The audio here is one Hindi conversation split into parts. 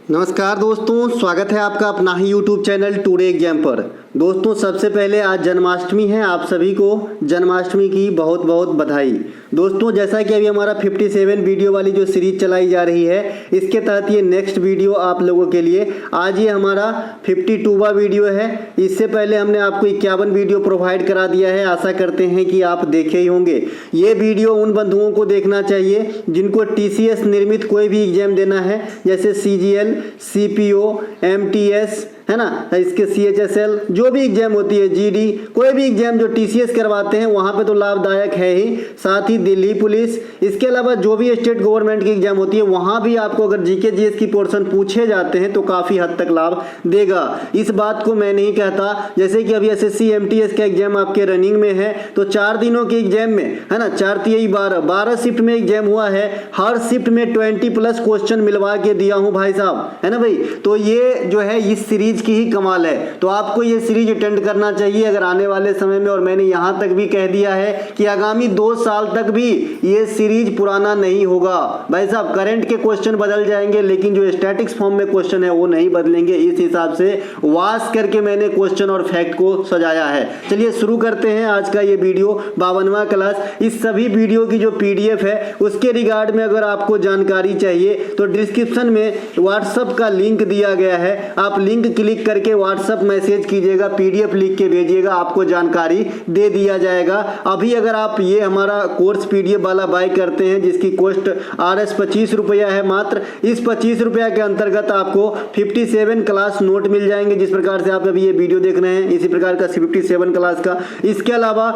नमस्कार दोस्तों, स्वागत है आपका अपना ही YouTube चैनल टुडे एग्जाम पर। दोस्तों सबसे पहले आज जन्माष्टमी है, आप सभी को जन्माष्टमी की बहुत बहुत बधाई। दोस्तों जैसा कि अभी हमारा 57 वीडियो वाली जो सीरीज चलाई जा रही है, इसके तहत ये नेक्स्ट वीडियो आप लोगों के लिए आज ये हमारा 52वां वीडियो है। इससे पहले हमने आपको 51 वीडियो प्रोवाइड करा दिया है, आशा करते हैं कि आप देखे ही होंगे। ये वीडियो उन बंधुओं को देखना चाहिए जिनको TCS निर्मित कोई भी एग्जाम देना है, जैसे CGL, CPO, MTS है ना, इसके CHSL जो भी एग्जाम होती है, GD, कोई भी एग्जाम जो TCS करवाते हैं वहाँ पे तो लाभदायक है ही। साथ ही दिल्ली पुलिस, इसके अलावा जो भी स्टेट गवर्नमेंट की एग्जाम होती है वहाँ भी आपको अगर GK GS की पोर्शन पूछे जाते हैं तो काफ़ी हद तक लाभ देगा। इस बात को मैं नहीं कहता, जैसे कि अभी SSC MTS का एग्जाम आपके रनिंग में है तो 4 दिनों के एग्जाम में है ना, 4 तिहाई 12 शिफ्ट में एग्जाम हुआ है। हर शिफ्ट में 20+ क्वेश्चन मिलवा के दिया हूँ भाई साहब, है ना भाई। तो ये जो है इस सीरीज की ही कमाल है, तो आपको ये सीरीज अटेंड करना चाहिए अगर आने वाले समय में। और मैंने यहाँ तक भी कह दिया है कि आगामी 2 साल तक भी ये सीरीज पुराना नहीं होगा भाई साहब। करंट के क्वेश्चन बदल जाएंगे लेकिन जो स्टैटिक्स फॉर्म में क्वेश्चन है वो नहीं बदलेंगे। इस हिसाब से वाश करके मैंने क्वेश्चन और फैक्ट को सजाया है। चलिए शुरू करते हैं आज का ये वीडियो, 52वां क्लास। इस सभी वीडियो की जो PDF है उसके रिगार्ड में अगर आपको जानकारी चाहिए तो डिस्क्रिप्शन में व्हाट्सएप का लिंक दिया गया है, आप लिंक क्लिक करके व्हाट्सएप मैसेज कीजिएगा, PDF लिख के भेजिएगा, आपको जानकारी दे दिया जाएगा। अभी अगर आप ये हमारा कोर्स PDF वाला बाय करते हैं जिसकी कॉस्ट RS 25 रुपया है मात्र, इस 25 रुपया के अंतर्गत आपको 57 क्लास नोट मिल जाएंगे। जिस प्रकार से आप अभी ये वीडियो देख रहे हैं इसी प्रकार का 57 क्लास का। इसके अलावा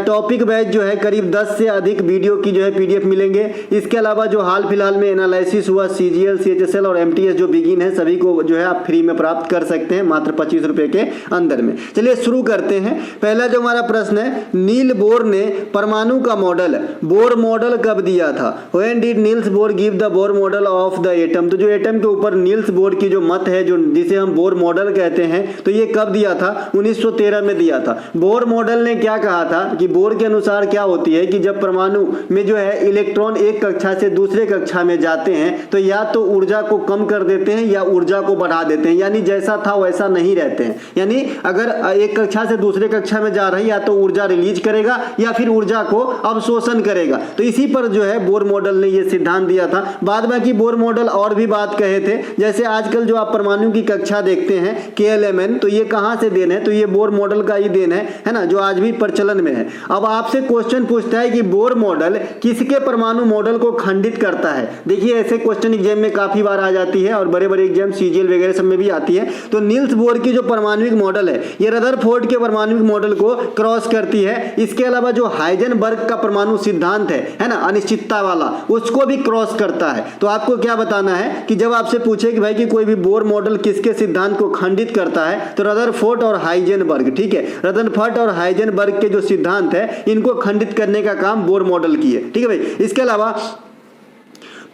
टॉपिक वाइज जो है करीब 10 से अधिक वीडियो की जो है PDF मिलेंगे। इसके अलावा जो हाल फिलहाल में एनालिसिस हुआ CGL, CHSL और MTS जो बिगिन है सभी को जो है आप फ्री में प्राप्त कर सकते हैं मात्र 25 रुपए के अंदर में। चलिए शुरू करते हैं। पहला जो हमारा प्रश्न है, नील बोर ने परमाणु का मॉडल, बोर मॉडल कब दिया था? When did Niels Bohr give the Bohr model of the atom? तो जो एटम के ऊपर नील्स बोर की जो मत है, जो जिसे हम बोर मॉडल कहते हैं, तो ये कब दिया था? 1913 में दिया था। बोर मॉडल ने क्या कहा था कि बोर के अनुसार क्या होती है कि जब परमाणु में जो है इलेक्ट्रॉन एक कक्षा से दूसरे कक्षा में जाते हैं तो या तो ऊर्जा को कम कर देते हैं या ऊर्जा को बढ़ा देते हैं, यानी जैसा था वैसा नहीं रहते हैं। यानी अगर एक कक्षा से दूसरे कक्षा में जा रही है या तो ऊर्जा रिलीज करेगा या फिर ऊर्जा को अवशोषण करेगा। तो इसी पर जो है बोर मॉडल ने ये सिद्धांत दिया था। बाद बाकी बोर मॉडल और भी बात कहे थे, जैसे आजकल जो आप परमाणु की कक्षा देखते हैं KLMN, तो ये कहां से देन है? तो ये बोर मॉडल का ही देन है ना, जो आज भी प्रचलन में है। अब आपसे क्वेश्चन पूछता है कि बोर मॉडल किसके परमाणु मॉडल को खंडित करता है? देखिए ऐसे क्वेश्चन एग्जाम में काफी बार आ जाती है और बड़े बड़े एग्जाम CGL वगैरह सब में भी आती है। तो नील्स बोर की जो परमाणविक मॉडल है ये रदरफोर्ड के परमाणविक मॉडल को क्रॉस करती है। इसके अलावा जो हाइजेनबर्ग का परमाणु सिद्धांत है ना, अनिश्चितता वाला, उसको भी क्रॉस करता है। तो आपको क्या बताना है कि जब आपसे पूछे कि भाई कि कोई भी बोर मॉडल किसके सिद्धांत को खंडित करता है, तो रदरफोर्ड और हाइजेनबर्ग, ठीक है, रदरफोर्ड और हाइजेनबर्ग के जो सिद्धांत है इनको खंडित करने का काम बोर मॉडल की है, ठीक है भाई। इसके अलावा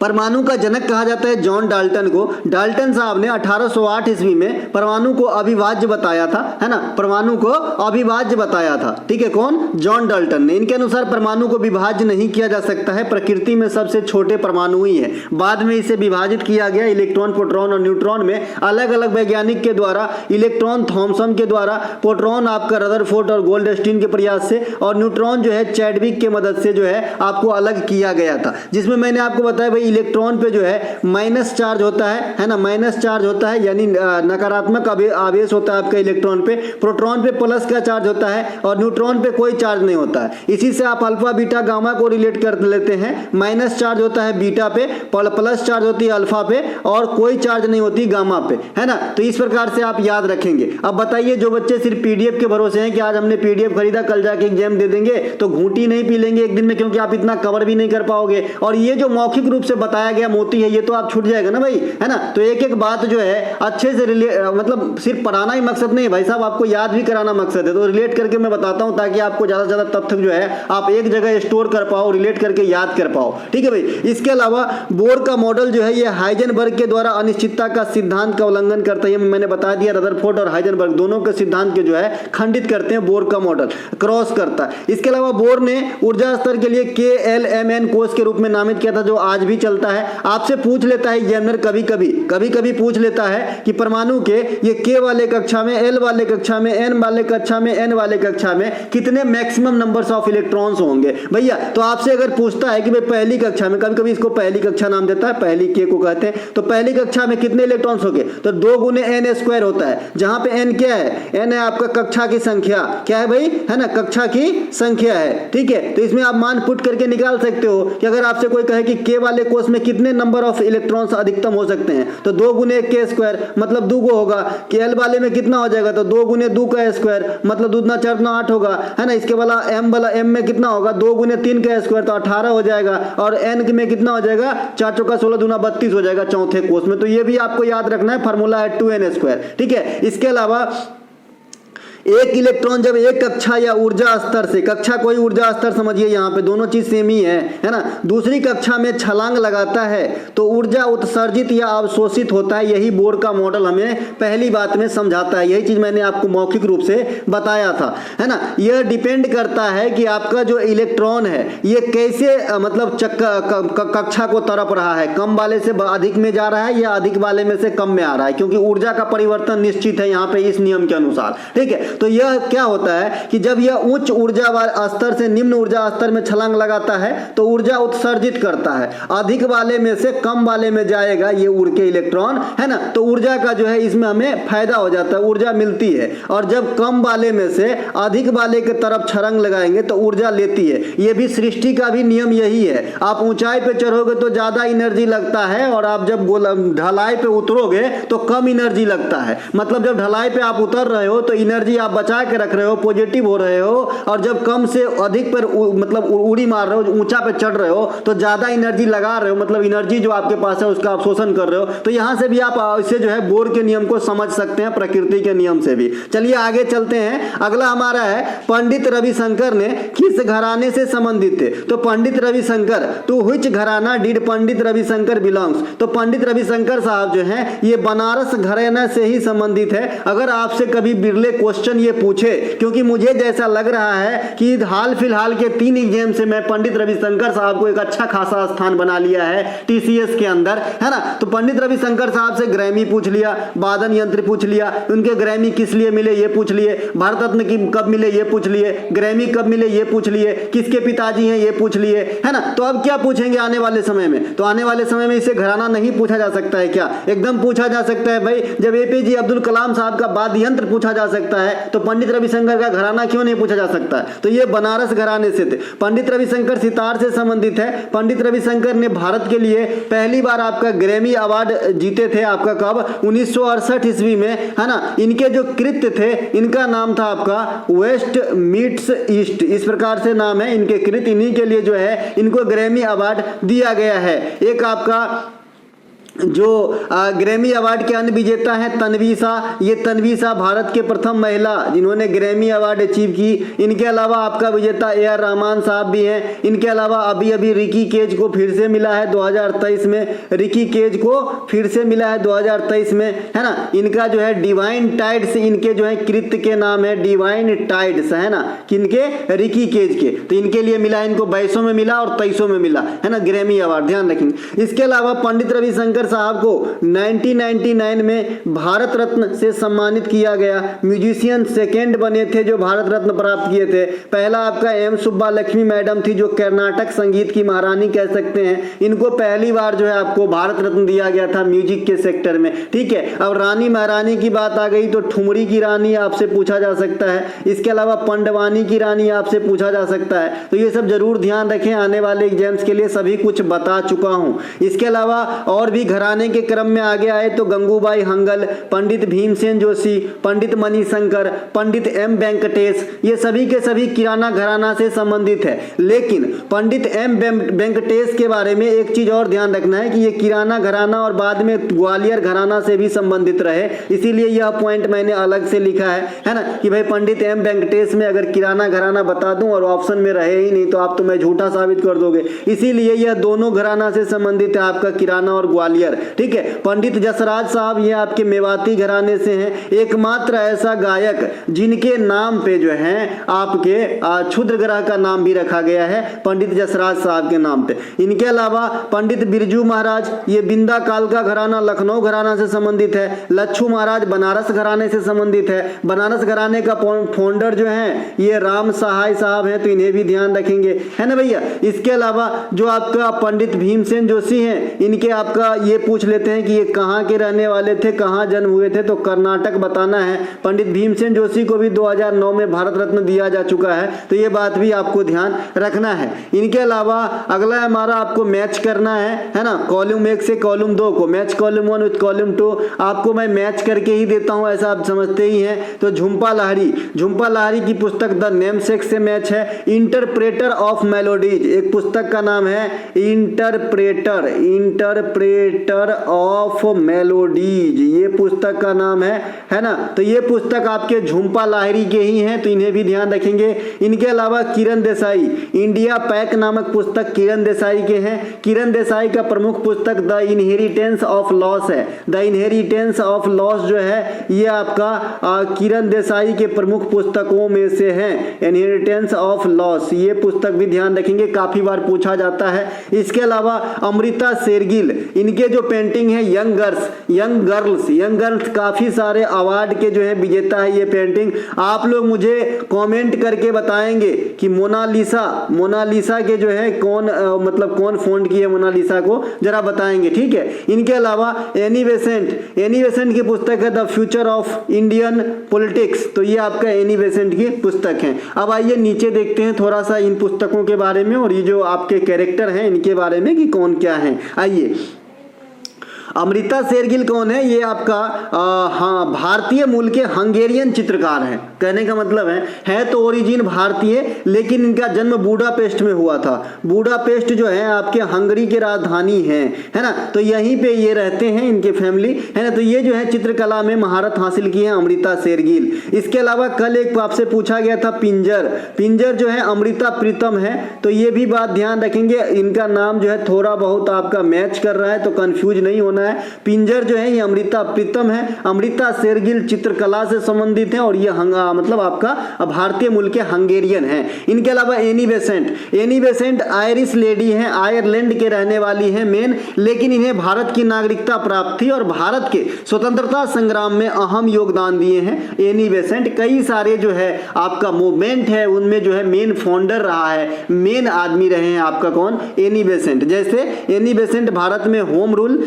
परमाणु का जनक कहा जाता है जॉन डाल्टन को। डाल्टन साहब ने 1808 ईस्वी में परमाणु को अविभाज्य बताया था, है ना, परमाणु को अविभाज्य बताया था, ठीक है। कौन? जॉन डाल्टन ने। इनके अनुसार परमाणु को विभाज्य नहीं किया जा सकता है, प्रकृति में सबसे छोटे परमाणु ही है। बाद में इसे विभाजित किया गया इलेक्ट्रॉन, प्रोटॉन और न्यूट्रॉन में, अलग अलग वैज्ञानिक के द्वारा। इलेक्ट्रॉन थॉमसन के द्वारा, प्रोटॉन आपका रदरफोर्ड और गोल्डस्टीन के प्रयास से, और न्यूट्रॉन जो है चैडविक के मदद से जो है आपको अलग किया गया था। जिसमें मैंने आपको बताया भाई इलेक्ट्रॉन पे जो है माइनस चार्ज होता है ना, माइनस चार्ज होता है, यानी नकारात्मक आवेश होता है आपका इलेक्ट्रॉन पे। प्रोटॉन पे प्लस का चार्ज होता है और न्यूट्रॉन पे कोई चार्ज नहीं होता है। इसी से आप अल्फा बीटा गामा को रिलेट कर लेते हैं। माइनस चार्ज होता है बीटा पे, प्लस चार्ज होती है अल्फा पे, और कोई चार्ज नहीं होती गामा पे, है ना। तो इस प्रकार से आप याद रखेंगे। अब बताइए जो बच्चे सिर्फ PDF के भरोसे हैं कि आज हमने PDF खरीदा कल जाके एग्जाम दे देंगे, तो घूंटी नहीं पी लेंगे एक दिन में, क्योंकि आप इतना कवर भी नहीं कर पाओगे। और ये जो मौखिक रूप से बताया गया मोती है ये तो आप छूट जाएगा ना भाई, है ना। तो एक एक बात जो है अच्छे से मतलब सिर्फ पढ़ाना ही मकसद नहीं है भाई साहब, आपको याद भी कराना मकसद है। तो रिलेट करके मैं बताता हूं ताकि आपको ज्यादा से ज्यादा तथ्य जो है आप एक जगह स्टोर कर पाओ, रिलेट करके याद कर पाओ, ठीक है भाई। इसके अलावा बोर का मॉडल जो है ये हाइजेनबर्ग के द्वारा अनिश्चितता का सिद्धांत का उल्लंघन करता है। मैंने बता दिया रदरफोर्ड और हाइजेनबर्ग दोनों के सिद्धांत के जो है खंडित करते हैं, बोर का मॉडल क्रॉस करता है। इसके अलावा बोर ने ऊर्जा स्तर के लिए KLMN कोष के रूप में नामित किया था, जो आज भी चलता है। आपसे पूछ लेता है एग्जामिनर कभी कभी पूछ लेता है कि परमाणु के ये K वाले कक्षा में, L वाले कक्षा में, N वाले कक्षा में, N वाले कक्षा में कितने मैक्सिमम नंबर्स ऑफ इलेक्ट्रॉन्स होंगे भैया। तो आपसे अगर पूछता है कि भाई पहली कक्षा में, कभी कभी इसको पहली कक्षा नाम देता है, पहली K को कहते हैं, तो पहली कक्षा में कितने इलेक्ट्रॉन्स होंगे, तो 2 गुने n स्क्वायर होता है, जहां पे n क्या है, n है आपका कक्षा की संख्या, क्या है भाई, है ना, कक्षा की संख्या है, ठीक है। तो इसमें आप मान पुट करके निकाल सकते हो कि अगर आपसे कोई कहे कि K वाले कोष में कितने नंबर ऑफ इलेक्ट्रॉन्स अधिकतम हो सकते हैं, तो 2 गुने K स्क्वायर मतलब 2 को होगा, कि L वाले में कितना हो जाएगा, तो 2 गुने 2 का स्क्वायर मतलब 2 दूना 4 दूना 8 होगा, है ना। इसके वाला M में कितना होगा, 2 गुने 3 का स्क्वायर तो 18 हो जाएगा, और N में कितना हो जाएगा, 4 चौका 16 दूना 32 हो जाएगा चौथे कोष में। तो ये भी आपको याद रखना है, फार्मूला है 2n स्क्वायर, ठीक है। इसके अलावा एक इलेक्ट्रॉन जब एक कक्षा या ऊर्जा स्तर से, कक्षा कोई ऊर्जा स्तर समझिए, यहाँ पे दोनों चीज सेम ही है ना, दूसरी कक्षा में छलांग लगाता है तो ऊर्जा उत्सर्जित या अवशोषित होता है। यही बोर का मॉडल हमें पहली बात में समझाता है, यही चीज मैंने आपको मौखिक रूप से बताया था, है ना। यह डिपेंड करता है कि आपका जो इलेक्ट्रॉन है ये कैसे मतलब कक्षा को तरफ रहा है, कम वाले से अधिक में जा रहा है या अधिक वाले में से कम में आ रहा है, क्योंकि ऊर्जा का परिवर्तन निश्चित है यहाँ पे इस नियम के अनुसार, ठीक है। तो यह क्या होता है कि जब यह उच्च ऊर्जा स्तर से निम्न ऊर्जा स्तर में छलांग लगाता है तो ऊर्जा उत्सर्जित करता है, अधिक वाले में से कम वाले में जाएगा ये उड़ के इलेक्ट्रॉन, है ना। तो ऊर्जा का जो है इसमें हमें फायदा हो जाता है, ऊर्जा मिलती है, और जब कम वाले में से अधिक वाले के तरफ छलांग लगाएंगे तो ऊर्जा लेती है। ये भी सृष्टि का भी नियम यही है, आप ऊंचाई पे चढ़ोगे तो ज्यादा एनर्जी लगता है, और आप जब ढलाई पे उतरोगे तो कम एनर्जी लगता है। मतलब जब ढलाई पे आप उतर रहे हो तो एनर्जी आप बचा के रख रहे हो, पॉजिटिव हो रहे हो, और जब कम से अधिक पर मतलब उड़ी मार रहे हो, ऊंचा पे चढ़ रहे हो तो ज्यादा एनर्जी लगा रहे हो, मतलब एनर्जी जो आपके पास है उसका अवशोषण कर रहे हो। तो यहां से भी आप इससे जो है बोर के नियम को समझ सकते हैं, प्रकृति के नियम से भी। चलिए आगे चलते हैं, अगला हमारा है पंडित रविशंकर ने किस घराने से संबंधित थे। तो पंडित रविशंकर, टू व्हिच घराना डिड पंडित रविशंकर बिलोंग्स। तो पंडित रविशंकर साहब जो हैं ये बनारस घराना से ही संबंधित है। अगर आपसे कभी बिरले क्वेश्चन ये पूछे, क्योंकि मुझे जैसा लग रहा है कि हाल फिलहाल के 3 एग्जाम से मैं पंडित रविशंकर साहब को एक अच्छा खासा स्थान बना लिया है टीसीएस के अंदर, है ना। तो पंडित रविशंकर साहब से ग्रैमी पूछ लिया, वादन यंत्र पूछ लिया, उनके ग्रैमी किस लिए मिले ये पूछ लिए, भारत रत्न की कब मिले ये पूछ लिए, ग्रैमी कब मिले ये पूछ लिए, किसके पिताजी हैं ये पूछ लिए, है ना। तो अब क्या पूछेंगे आने वाले समय में, तो आने वाले समय में इसे घराना नहीं पूछा जा सकता है क्या, एकदम पूछा जा सकता है भाई। जब एपीजे अब्दुल कलाम साहब का वाद्य यंत्र पूछा जा सकता है तो पंडित रविशंकर का घराना क्यों नहीं पूछा जा सकता है। तो ये बनारस घराने से थे। पंडित रविशंकर सितार से संबंधित है। पंडित रविशंकर ने भारत के लिए पहली बार आपका ग्रैमी अवार्ड जीते थे, आपका कब, 1968 ईस्वी में, है ना। इनके जो कृत्य थे इनका नाम था आपका वेस्ट मीट्स ईस्ट, इस प्रकार से नाम है इनके कृत्य, इन्हीं के लिए जो है इनको ग्रैमी अवार्ड दिया गया है। एक आपका जो ग्रैमी अवार्ड के अन्य विजेता हैं तन्वीसा, ये तन्वीसा भारत के प्रथम महिला जिन्होंने ग्रैमी अवार्ड अचीव की। इनके अलावा आपका विजेता ए आर रहमान साहब भी हैं। इनके अलावा अभी अभी रिकी केज को फिर से मिला है 2023 में, रिकी केज को फिर से मिला है 2023 में, है ना। इनका जो है डिवाइन टाइड्स, इनके जो है कृत्य के नाम है डिवाइन टाइड्स, है ना, किनके, रिकी केज के। तो इनके लिए मिला, इनको 2200 में मिला और 2300 में मिला, है ना, ग्रैमी अवार्ड, ध्यान रखेंगे। इसके अलावा पंडित रविशंकर साहब को 1999 में भारत रत्न से सम्मानित किया गया। म्यूजिशियन सेकंड बने थे जो भारत रत्न प्राप्त किए थे। पहला आपका एम सुब्बा लक्ष्मी मैडम थी जो कर्नाटक संगीत की महारानी कह सकते हैं। इनको पहली बार जो है आपको भारत रत्न दिया गया था म्यूजिक के सेक्टर में, ठीक है। अब रानी महारानी की बात आ गई तो ठुमरी की रानी आपसे पूछा जा सकता है। इसके अलावा पंडवानी की रानी आपसे पूछा जा सकता है। तो ये सब जरूर ध्यान रखें, आने वाले एग्जाम्स के लिए सभी कुछ बता चुका हूं। इसके अलावा और भी घराने के क्रम में आगे आए तो गंगूबाई हंगल, पंडित भीमसेन जोशी, पंडित मणिशंकर, पंडित एम वेंकटेश, ये सभी के सभी किराना घराना से संबंधित है। लेकिन पंडित एम वेंकटेश के बारे में एक चीज और ध्यान रखना है कि ये किराना घराना और बाद में ग्वालियर घराना से भी संबंधित रहे, इसीलिए यह पॉइंट मैंने अलग से लिखा है ना, कि भाई पंडित एम वेंकटेश में अगर किराना घराना बता दूं और ऑप्शन में रहे ही नहीं तो आप तो मैं झूठा साबित कर दोगे। इसीलिए यह दोनों घराना से संबंधित है, आपका किराना और ग्वालियर वॉरियर। ठीक है, पंडित जसराज साहब ये आपके मेवाती घराने से हैं, एकमात्र ऐसा गायक जिनके नाम पे जो है आपके क्षुद्र ग्रह का नाम भी रखा गया है पंडित जसराज साहब के नाम पे। इनके अलावा पंडित बिरजू महाराज ये बिंदा कालका घराना लखनऊ घराना से संबंधित है। लच्छू महाराज बनारस घराने से संबंधित है। बनारस घराने का फाउंडर जो है ये राम सहाय साहब हैं, तो इन्हें भी ध्यान रखेंगे, है ना भैया। इसके अलावा जो आपका पंडित भीमसेन जोशी हैं, इनके आपका ये पूछ लेते हैं कि ये कहाँ के रहने वाले थे, कहाँ जन्म हुए थे, तो कर्नाटक बताना है। पंडित भीमसेन जोशी को भी 2009 में भारत रत्न दिया जा चुका है, तो ये बात भी आपको ध्यान रखना है। इनके अलावा अगला हमारा आपको मैच करना है ना, कॉलम 1 से कॉलम 2 को मैच कॉलम 1 विद कॉलम 2 आपको मैं मैच करके ही देता हूं, ऐसा आप समझते ही हैं। तो झुंपा लाहिड़ी की पुस्तक द नेमसेक से मैच है। इंटरप्रेटर ऑफ मेलोडीज एक पुस्तक का नाम है, इंटरप्रेटर ऑफ मेलोडीज ये पुस्तक का नाम है ना। तो ये पुस्तक आपके झुंपा लाहिड़ी के ही हैं, तो इन्हें भी ध्यान रखेंगे। इनके अलावा किरण देसाई इंडिया पैक नामक पुस्तक किरण देसाई के हैं। किरण देसाई का प्रमुख पुस्तक द इनहेरिटेंस ऑफ लॉस है। द इनहेरिटेंस ऑफ लॉस जो है ये आपका किरण देसाई के प्रमुख पुस्तकों में से है। इनहेरिटेंस ऑफ लॉस ये पुस्तक भी ध्यान रखेंगे, काफी बार पूछा जाता है। इसके अलावा अमृता शेरगिल इनके जो पेंटिंग है यंग गर्ल्स काफी सारे अवार्ड के जो है विजेता है ये पेंटिंग। आप लोग मुझे कमेंट करके बताएंगे कि मोनालिसा के जो है कौन फॉन्ट की है मोनालिसा को जरा बताएंगे, ठीक है। इनके अलावा एनी बेसेंट की पुस्तक है the future of Indian politics, तो ये आपका एनी बेसेंट की पुस्तक है। अब आइए नीचे देखते हैं थोड़ा सा इन पुस्तकों के बारे में और ये जो आपके कैरेक्टर हैं इनके बारे में कि कौन क्या है। आइए, अमृता शेरगिल कौन है? ये आपका भारतीय मूल के हंगेरियन चित्रकार हैं। कहने का मतलब है तो ओरिजिन भारतीय, लेकिन इनका जन्म बुडापेस्ट में हुआ था। बुडापेस्ट जो है आपके हंगरी की राजधानी है ना, तो यहीं पे ये रहते हैं, इनके फैमिली है ना। तो ये जो है चित्रकला में महारत हासिल की है अमृता शेरगिल। इसके अलावा कल एक आपसे पूछा गया था पिंजर जो है अमृता प्रीतम है, तो ये भी बात ध्यान रखेंगे। इनका नाम जो है थोड़ा बहुत आपका मैच कर रहा है, तो कंफ्यूज नहीं होना है। पिंजर जो है ये अमृता प्रीतम है। अमृता शेरगिल चित्रकला से संबंधित है और ये मतलब आपका भारतीय मूल के हंगेरियन है। इनके अलावा एनी बेसेंट आयरिश लेडी है, आयरलैंड के रहने वाली है मेन, लेकिन इन्हें भारत की नागरिकता प्राप्त थी और भारत के स्वतंत्रता संग्राम में अहम योगदान दिए हैं एनी बेसेंट। कई सारे जो है आपका मूवमेंट है उनमें जो है मेन फाउंडर रहा है, मेन आदमी रहे हैं आपका कौन? Annie Besant. जैसे एनी बेसेंट भारत में होम रूल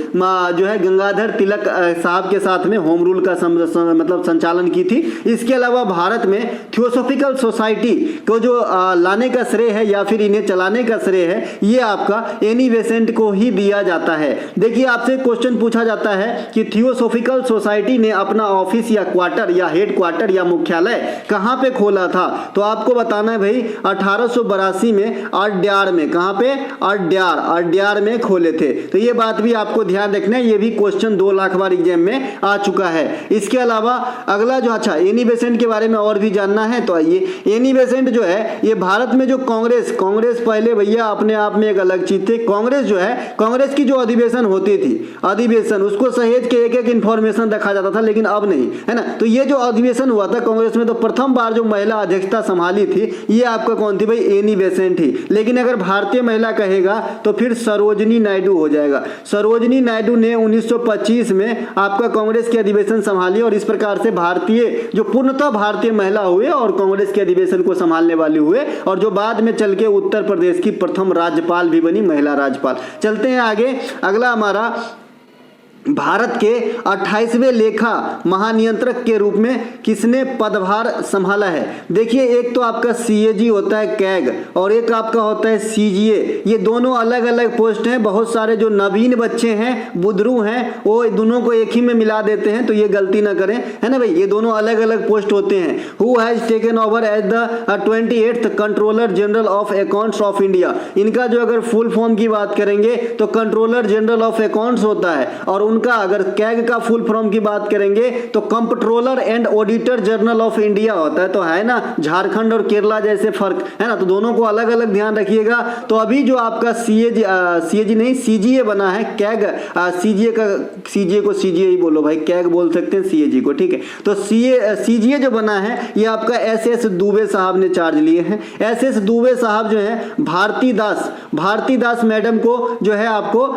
जो है गंगाधर तिलक साहब के साथ में होम रूल का मतलब संचालन की थी। इसके अलावा भारत में थियोसॉफिकल सोसाइटी को जो लाने का श्रेय है या फिर इन्हें चलाने का श्रेय है ये आपका एनी बेसेंट को ही दिया जाता है। देखिए आपसे क्वेश्चन पूछा जाता है कि थियोसॉफिकल सोसाइटी ने अपना ऑफिस या क्वार्टर या हेड क्वार्टर या मुख्यालय कहां पे खोला था, तो आपको बताना है भाई 1882 में अड्यार में। कहां पे? अड्यार में खोले थे। तो ये बात भी आपको ध्यान रखना है, ये भी क्वेश्चन 2 लाख बार एग्जाम में आ चुका है। इसके अलावा अगला जो एनी बेसेंट के बारे में और भी जानना है तो आइए, एनी बेसेंट जो है ये भारत में जो कांग्रेस पहले भैया अपने आप में एक अलग चीज थी। कांग्रेस जो है, कांग्रेस की जो अधिवेशन होती थी, अधिवेशन उसको सहेज के एक इंफॉर्मेशन रखा जाता था, लेकिन अब नहीं, है ना। तो ये जो अधिवेशन हुआ था कांग्रेस में, तो प्रथम बार जो महिला अध्यक्षता संभाली थी ये आपका कौन थी भाई? एनी बेसेंट थी। लेकिन अगर भारतीय महिला कहेगा तो फिर सरोजनी नायडू हो जाएगा। सरोजनी नायडू ने 1925 में आपका कांग्रेस की अधिवेशन संभाली और इस प्रकार से भारतीय जो पूर्णतः भारतीय महिला हुए और कांग्रेस के अधिवेशन को संभालने वाले हुए, और जो बाद में चल के उत्तर प्रदेश की प्रथम राज्यपाल भी बनी, महिला राज्यपाल। चलते हैं आगे। अगला हमारा भारत के 28वें लेखा महानियंत्रक के रूप में किसने पदभार संभाला है? देखिए एक तो आपका सीएजी होता है कैग और एक आपका होता है सीजीए। ये दोनों अलग अलग पोस्ट हैं। बहुत सारे जो नवीन बच्चे हैं, बुद्धरू हैं, वो दोनों को एक ही में मिला देते हैं, तो ये गलती ना करें, है ना भाई। ये दोनों अलग अलग पोस्ट होते हैं। Who has taken over as the 28th controller general of accounts of India. इनका जो अगर फुल फॉर्म की बात करेंगे तो कंट्रोलर जनरल ऑफ अकाउंट्स होता है और उनका अगर कैग का फुल फॉर्म की बात करेंगे तो comptroller and auditor general of India होता है। तो है ना झारखंड और केरला जैसे फर्क है ना, तो दोनों को अलग अलग ध्यान रखिएगा। तो अभी जो आपका सीएजी नहीं सीजीए बना है, कैग सीजीए को सीजीए ही बोलो भाई, कैग बोल सकते हैं सीएजी को, ठीक है। तो सीजीए जो बना है ये आपका एसएस दुबे साहब ने चार्ज लिए हैं। एसएस दुबे साहब जो है भारती दास मैडम को जो है आपको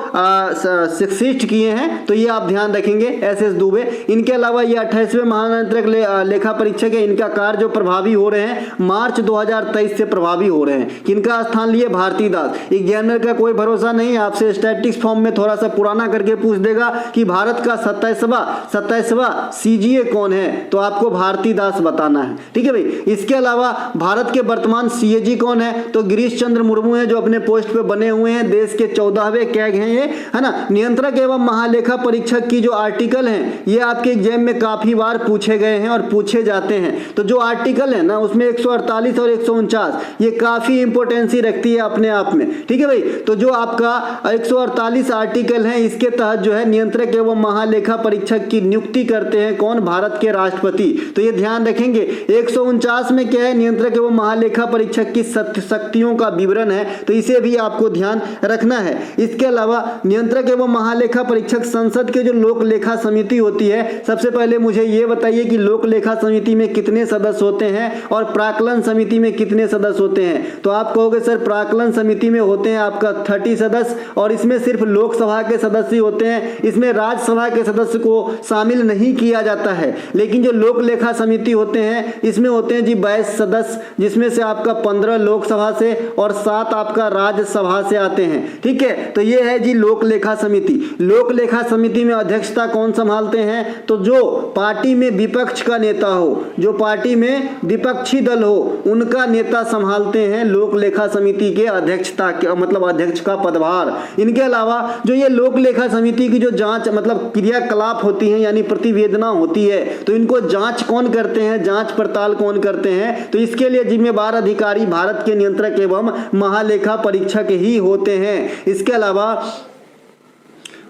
शिष्ट किए हैं, तो ये आप ध्यान रखेंगे एसएस दुबे। इनके अलावा ये 28वें महानियंत्रक लेखा परीक्षक है। इनका कार्य जो प्रभावी हो रहे हैं मार्च 2023 से प्रभावी हो रहे हैं। किनका स्थान लिए? भारती दास। एग्जामिनर का कोई भरोसा नहीं, आपसे स्टैटिस्टिक्स फॉर्म में थोड़ा सा पुराना करके पूछ देगा कि भारत का 27वां सीजीए कौन है, तो आपको भारती दास बताना है, ठीक है भाई। इसके अलावा भारत के वर्तमान सीएजी कौन है? तो गिरीश चंद्र मुर्मू है, जो अपने पोस्ट पे बने हुए हैं, देश के 14वें कैग हैं ये, है ना। नियंत्रक एवं महालेखा परीक्षक की जो आर्टिकल हैं ये आपके एग्जाम में काफी बार पूछे गए हैं और पूछे जाते हैं। तो जो आर्टिकल है ना उसमें 148 और 149 ये काफी इंपोर्टेंसी रखती है अपने आप में, ठीक है भाई। तो जो आपका 148 आर्टिकल है इसके तहत जो है नियंत्रक एवं महालेखा परीक्षक की नियुक्ति करते हैं कौन? भारत के राष्ट्रपति। तो ये ध्यान रखेंगे। 149 में क्या है? नियंत्रक एवं महालेखा परीक्षक की शक्तियों का विवरण है, तो इसे भी आपको ध्यान रखना है। इसके अलावा नियंत्रक एवं महालेखा परीक्षक संसद के जो लोक लेखा समिति होती है, सबसे पहले मुझे ये बताइए कि लोक लेखा समिति में कितने सदस्य होते हैं और प्राक्कलन समिति में कितने सदस्य होते हैं? तो आप कहोगे सर प्राक्कलन समिति में होते हैं आपका 30 सदस्य और इसमें सिर्फ लोकसभा के सदस्य होते हैं, इसमें राज्यसभा के सदस्य को शामिल नहीं किया जाता है। लेकिन जो लोक लेखा समिति होते हैं इसमें होते हैं जी 22 सदस्य, जिसमें से आपका 15 लोकसभा से और 7 आपका राज्यसभा से आते हैं, ठीक है। तो ये है जी लोक लेखा समिति। लोक लेखा समिति में अध्यक्षता कौन संभालते हैं? तो जो पार्टी में विपक्ष का नेता हो, जो पार्टी में विपक्षी दल हो, उनका नेता संभालते हैं लोक लेखा समिति के अध्यक्षता के मतलब अध्यक्ष का पदभार। इनके अलावा जो ये लोक लेखा समिति की जो जांच मतलब क्रियाकलाप होती है यानी प्रतिवेदना होती है, तो इनको जांच कौन करते हैं, जांच पड़ताल कौन करते हैं? तो इसके लिए जिम्मेदार अधिकारी भारत के नियंत्रक एवं महालेखा परीक्षक ही होते हैं। इसके अलावा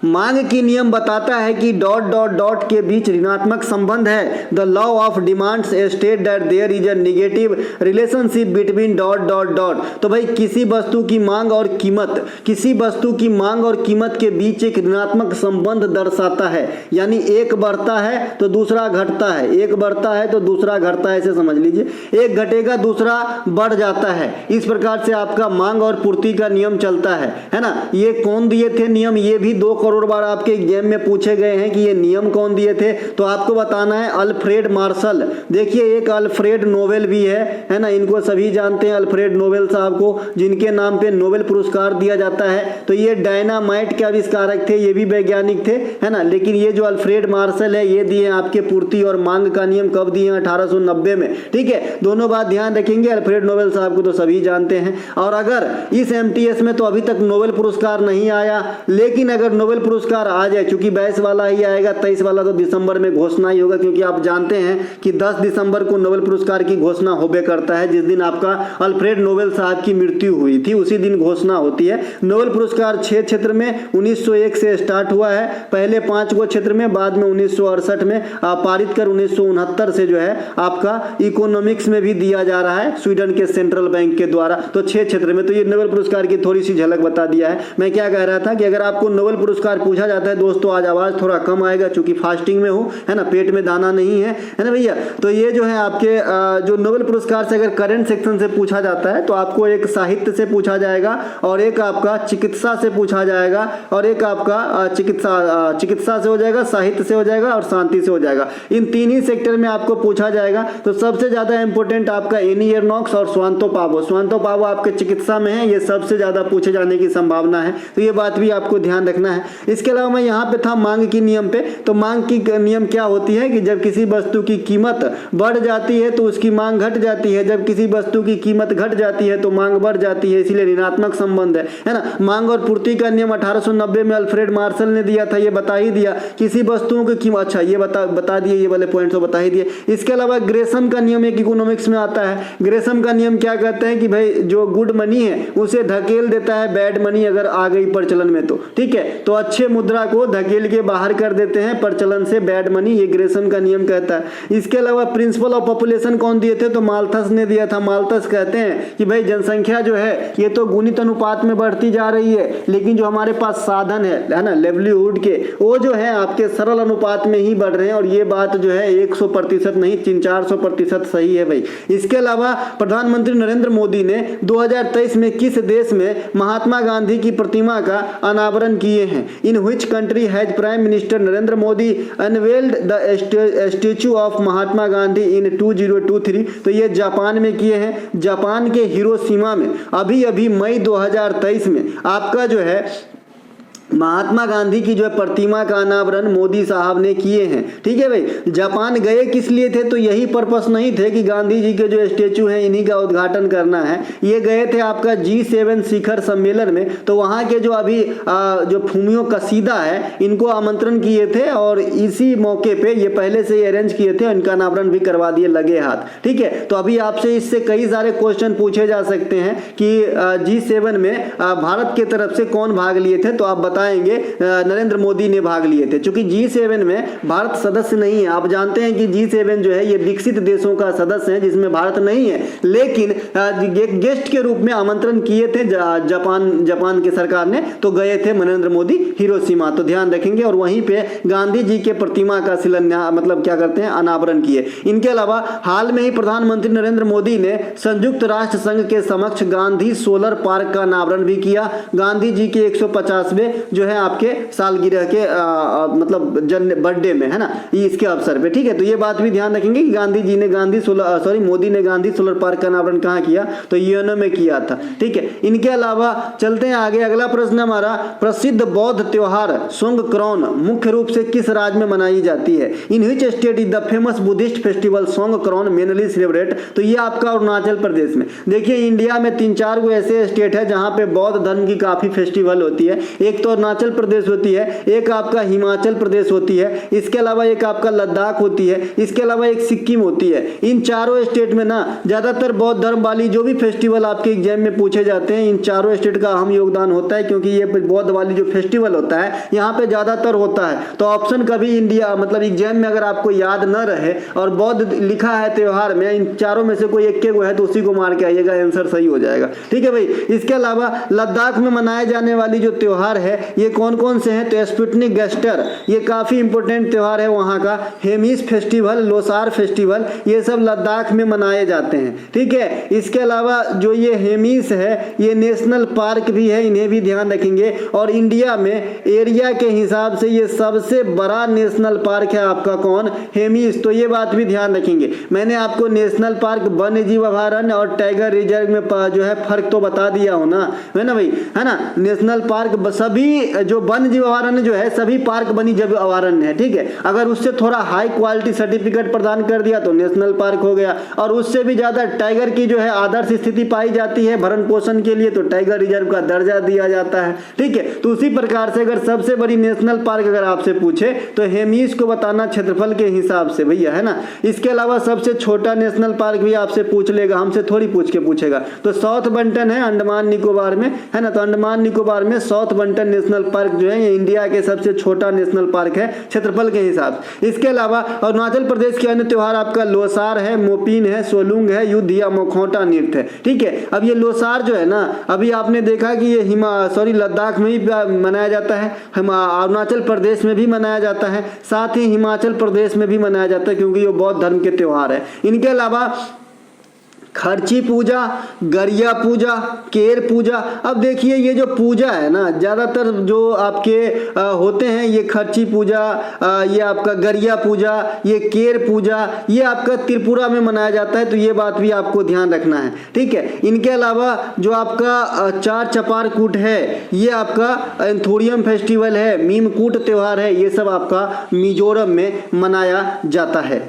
मांग की नियम बताता है कि ... के बीच ऋणात्मक संबंध है। The law of demands state that there is a negative relationship between ... तो भाई किसी वस्तु की मांग और कीमत, किसी वस्तु की मांग और कीमत के बीच एक ऋणात्मक संबंध दर्शाता है, यानी एक बढ़ता है तो दूसरा घटता है, एक बढ़ता है तो दूसरा घटता है, ऐसे समझ लीजिए। एक घटेगा दूसरा बढ़ जाता है। इस प्रकार से आपका मांग और पूर्ति का नियम चलता है ना। ये कौन दिए थे नियम? ये भी 2 करोड़ बार आपके एग्जाम में पूछे गए हैं कि ये नियम कौन दिए थे, तो आपको बताना है अल्फ्रेड मार्शल। देखिए एक अल्फ्रेड नोबेल भी है ना, इनको सभी जानते हैं अल्फ्रेड नोबेल साहब को, जिनके नाम पे नोबेल पुरस्कार दिया जाता है। तो ये डायनामाइट के आविष्कारक थे, ये भी वैज्ञानिक थे, है ना। लेकिन ये जो अल्फ्रेड मार्शल है ये दिए आपके पूर्ति और मांग का नियम कब दिए? 1890 में, ठीक है। दोनों बात ध्यान रखेंगे। अल्फ्रेड नोबेल साहब को तो सभी जानते हैं। और अगर इस एमटीएस में तो अभी तक नोबेल पुरस्कार नहीं आया, लेकिन अगर नोबेल पुरस्कार आ जाए, चूंकि 22 वाला ही आएगा, 23 वाला तो दिसंबर में घोषणा ही होगा, क्योंकि आप जानते हैं कि 10 दिसंबर को नोबेल पुरस्कार की घोषणा होबे करता है। जिस दिन आपका अल्फ्रेड नोबेल साहब की मृत्यु हुई थी उसी दिन घोषणा होती है। नोबेल पुरस्कार 6 क्षेत्र में 1901 से स्टार्ट हुआ है, पहले 5 गो क्षेत्र में, बाद में 1968 में पारित कर 1969 से जो है आपका इकोनॉमिक्स में भी दिया जा रहा है स्वीडन के सेंट्रल बैंक के द्वारा। तो 6 क्षेत्र में। तो ये नोबेल पुरस्कार की थोड़ी सी झलक बता दिया है। मैं क्या कह रहा था कि अगर आपको नोबेल पुरस्कार पूछा जाता है दोस्तों, आज आवाज थोड़ा कम आएगा क्योंकि फास्टिंग में हूँ, है ना, पेट में दाना नहीं है ना भैया। तो ये जो है आपके जो नोबेल पुरस्कार से अगर करंट सेक्शन से पूछा जाता है तो आपको एक साहित्य से पूछा जाएगा और एक आपका चिकित्सा से पूछा जाएगा और एक आपका चिकित्सा से हो जाएगा, साहित्य से हो जाएगा और शांति से हो जाएगा। इन 3 ही सेक्टर में आपको पूछा जाएगा। तो सबसे ज्यादा इंपॉर्टेंट आपका एनी एर्नॉक्स और स्वांतो पावो आपके चिकित्सा में है, ये सबसे ज्यादा पूछे जाने की संभावना है। तो ये बात भी आपको ध्यान रखना है। इसके अलावा मैं यहाँ पे था मांग की नियम पे। तो मांग की नियम क्या होती है कि जब किसी वस्तु की कीमत बढ़ जाती है तो उसकी मांग घट जाती है, जब किसी वस्तु की कीमत घट जाती है तो मांग बढ़ जाती है, इसीलिए ऋणात्मक संबंध है ना। मांग और पूर्ति का नियम 1890 में अल्फ्रेड मार्शल ने दिया था, ये बता ही दिया। किसी वस्तुओं की कीमत, अच्छा ये बता दिए, ये वाले पॉइंट तो बता ही दिए। इसके अलावा ग्रेसम का नियम एक इकोनॉमिक्स में आता है। ग्रेसम का नियम क्या कहते हैं कि भाई जो गुड मनी है उसे धकेल देता है बैड मनी अगर आ गई प्रचलन में, तो ठीक है। तो अच्छे मुद्रा को धकेल के बाहर कर देते हैं प्रचलन से, बैड मनी, ये ग्रेसन का नियम कहता है। इसके अलावा प्रिंसिपल ऑफ पॉपुलेशन कौन दिए थे, तो माल्थस ने दिया था। माल्थस कहते हैं कि भाई जनसंख्या जो है ये तो गुणित अनुपात में बढ़ती जा रही है, लेकिन जो हमारे पास साधन है ना लेवलीहुड के, वो जो है आपके सरल अनुपात में ही बढ़ रहे हैं, और ये बात जो है 100% नहीं 300-400% सही है भाई। इसके अलावा प्रधानमंत्री नरेंद्र मोदी ने 2023 में किस देश में महात्मा गांधी की प्रतिमा का अनावरण किए हैं? In which country has prime minister Narendra Modi unveiled the statue of Mahatma Gandhi in 2023? तो ये जापान में किए हैं, जापान के हिरोशिमा में। अभी अभी मई 2023 में आपका जो है महात्मा गांधी की जो है प्रतिमा का अनावरण मोदी साहब ने किए हैं। ठीक है भाई। जापान गए किस लिए थे, तो यही पर्पस नहीं थे कि गांधी जी के जो स्टेचू हैं इन्हीं का उद्घाटन करना है। ये गए थे आपका G7 शिखर सम्मेलन में, तो वहाँ के जो अभी जो फूमियो कसीदा है इनको आमंत्रण किए थे, और इसी मौके पे ये पहले से ही अरेंज किए थे, इनका अनावरण भी करवा दिए लगे हाथ। ठीक है। तो अभी आपसे इससे कई सारे क्वेश्चन पूछे जा सकते हैं कि G7 में भारत के तरफ से कौन भाग लिए थे, तो आप बताएंगे नरेंद्र मोदी ने भाग लिए थे। क्योंकि G7 में भारत सदस्य नहीं है। आप जानते हैं कि G7 जो है ये विकसित देशों का सदस्य है जिसमें भारत नहीं है, लेकिन गेस्ट के रूप में आमंत्रण किए थे जापान की सरकार ने, तो गए थे नरेंद्र मोदी हिरोशिमा। तो ध्यान रखेंगे, और वहीं पे गांधी जी के प्रतिमा का शिलान्यास मतलब क्या करते हैं अनावरण किए। इनके अलावा हाल में ही प्रधानमंत्री नरेंद्र मोदी ने संयुक्त राष्ट्र संघ के समक्ष गांधी सोलर पार्क का अनावरण भी किया। गांधी जी के 150वें जो है आपके सालगिरह के मतलब जन्म बर्थडे में, है ना, इसके अवसर पे। ठीक है। तो ये बात भी ध्यान रखेंगे कि मोदी ने गांधी सोलर पार्क का अनावरण कहाँ किया, तो यूएनओ में किया था। ठीक है। इनके अलावा चलते हैं आगे। अगला प्रश्न हमारा, प्रसिद्ध बौद्ध त्योहार सोंगक्रॉन मुख्य रूप से किस राज्य में मनाई जाती है? In which state is the famous Buddhist festival Songkran mainly celebrated? तो ये आपका अरुणाचल प्रदेश में। देखिए इंडिया में 3-4 गो ऐसे स्टेट है जहां पे बौद्ध धर्म की काफी फेस्टिवल होती है। एक तो अरुणाचल प्रदेश होती है, एक आपका हिमाचल प्रदेश होती है, इसके अलावा एक आपका लद्दाख होती है, इसके अलावा एक सिक्किम होती है। इन चारों स्टेट में ना ज्यादातर बौद्ध धर्म वाली जो भी फेस्टिवल आपके एग्जाम में पूछे जाते हैं, इन चारों स्टेट का अहम योगदान होता है, क्योंकि ये बौद्ध वाली जो फेस्टिवल होता है यहाँ पे ज्यादातर होता है। तो ऑप्शन कभी इंडिया मतलब एग्जाम में अगर आपको याद न रहे और बौद्ध लिखा है त्योहार में, इन चारों में से कोई एक के है तो उसी को मार के आइएगा, आंसर सही हो जाएगा। ठीक है भाई। इसके अलावा लद्दाख में मनाए जाने वाली जो त्योहार है ये कौन कौन से हैं, तो स्पुतनिक गेस्टर ये काफी इंपॉर्टेंट त्योहार है वहां का। हेमिस फेस्टिवल, लोसार फेस्टिवल, ये सब लद्दाख में मनाए जाते हैं। ठीक है। इसके अलावा जो ये हेमिस है ये नेशनल पार्क भी है, इन्हें भी ध्यान रखेंगे। और इंडिया में एरिया के हिसाब से ये सबसे बड़ा नेशनल पार्क है आपका कौन, हेमिस। तो ये बात भी ध्यान रखेंगे। मैंने आपको नेशनल पार्क, वन्य जीव अभयारण्य और टाइगर रिजर्व में जो है फर्क तो बता दिया हो ना, है ना भाई, है ना। नेशनल पार्क सभी जो वन्य जीव अभयारण्य जो है सभी पार्क वन्य जीव अभयारण्य है। ठीक है। अगर उससे थोड़ा हाई क्वालिटी सर्टिफिकेट प्रदान कर दिया तो नेशनल पार्क हो गया, और उससे भी ज्यादा टाइगर की जो है आदर्श स्थिति पाई जाती है भरण पोषण के लिए तो टाइगर रिजर्व का दर्जा दिया जाता है। ठीक है। तो उसी प्रकार से अगर सबसे बड़ी नेशनल पार्क अगर आपसे पूछे तो हेमिस को बताना क्षेत्रफल के हिसाब से भैया, है ना। इसके अलावा सबसे छोटा नेशनल पार्क भी आपसे पूछ लेगा, हमसे थोड़ी पूछ के पूछेगा। तो साउथ बंटन है अंडमान निकोबार में, है ना। तो अंडमान निकोबार में साउथ बंटन नेशनल पार्क जो है ये इंडिया के सबसे छोटा नेशनल पार्क है क्षेत्रफल के हिसाब से। इसके अलावा अरुणाचल प्रदेश के अन्य त्योहार आपका लोसार है, मोपिन है, सोलुंग है, युद्ध या मखौटा नृत्य है। ठीक है। अब ये लोसार जो है ना, अभी आपने देखा कि ये लद्दाख में भी मनाया जाता है, अरुणाचल प्रदेश में भी मनाया जाता है, साथ ही हिमाचल प्रदेश में भी मनाया जाता है, क्योंकि ये बौद्ध धर्म के त्योहार है। इनके अलावा खर्ची पूजा, गरिया पूजा, केर पूजा। अब देखिए ये जो पूजा है ना ज्यादातर जो आपके होते हैं, ये खर्ची पूजा, ये आपका गरिया पूजा, ये केर पूजा, ये आपका त्रिपुरा में मनाया जाता है। तो ये बात भी आपको ध्यान रखना है। ठीक है। इनके अलावा जो आपका चार चपार कूट है, ये आपका एंथोरियम फेस्टिवल है, मीमकूट त्योहार है, ये सब आपका मिजोरम में मनाया जाता है।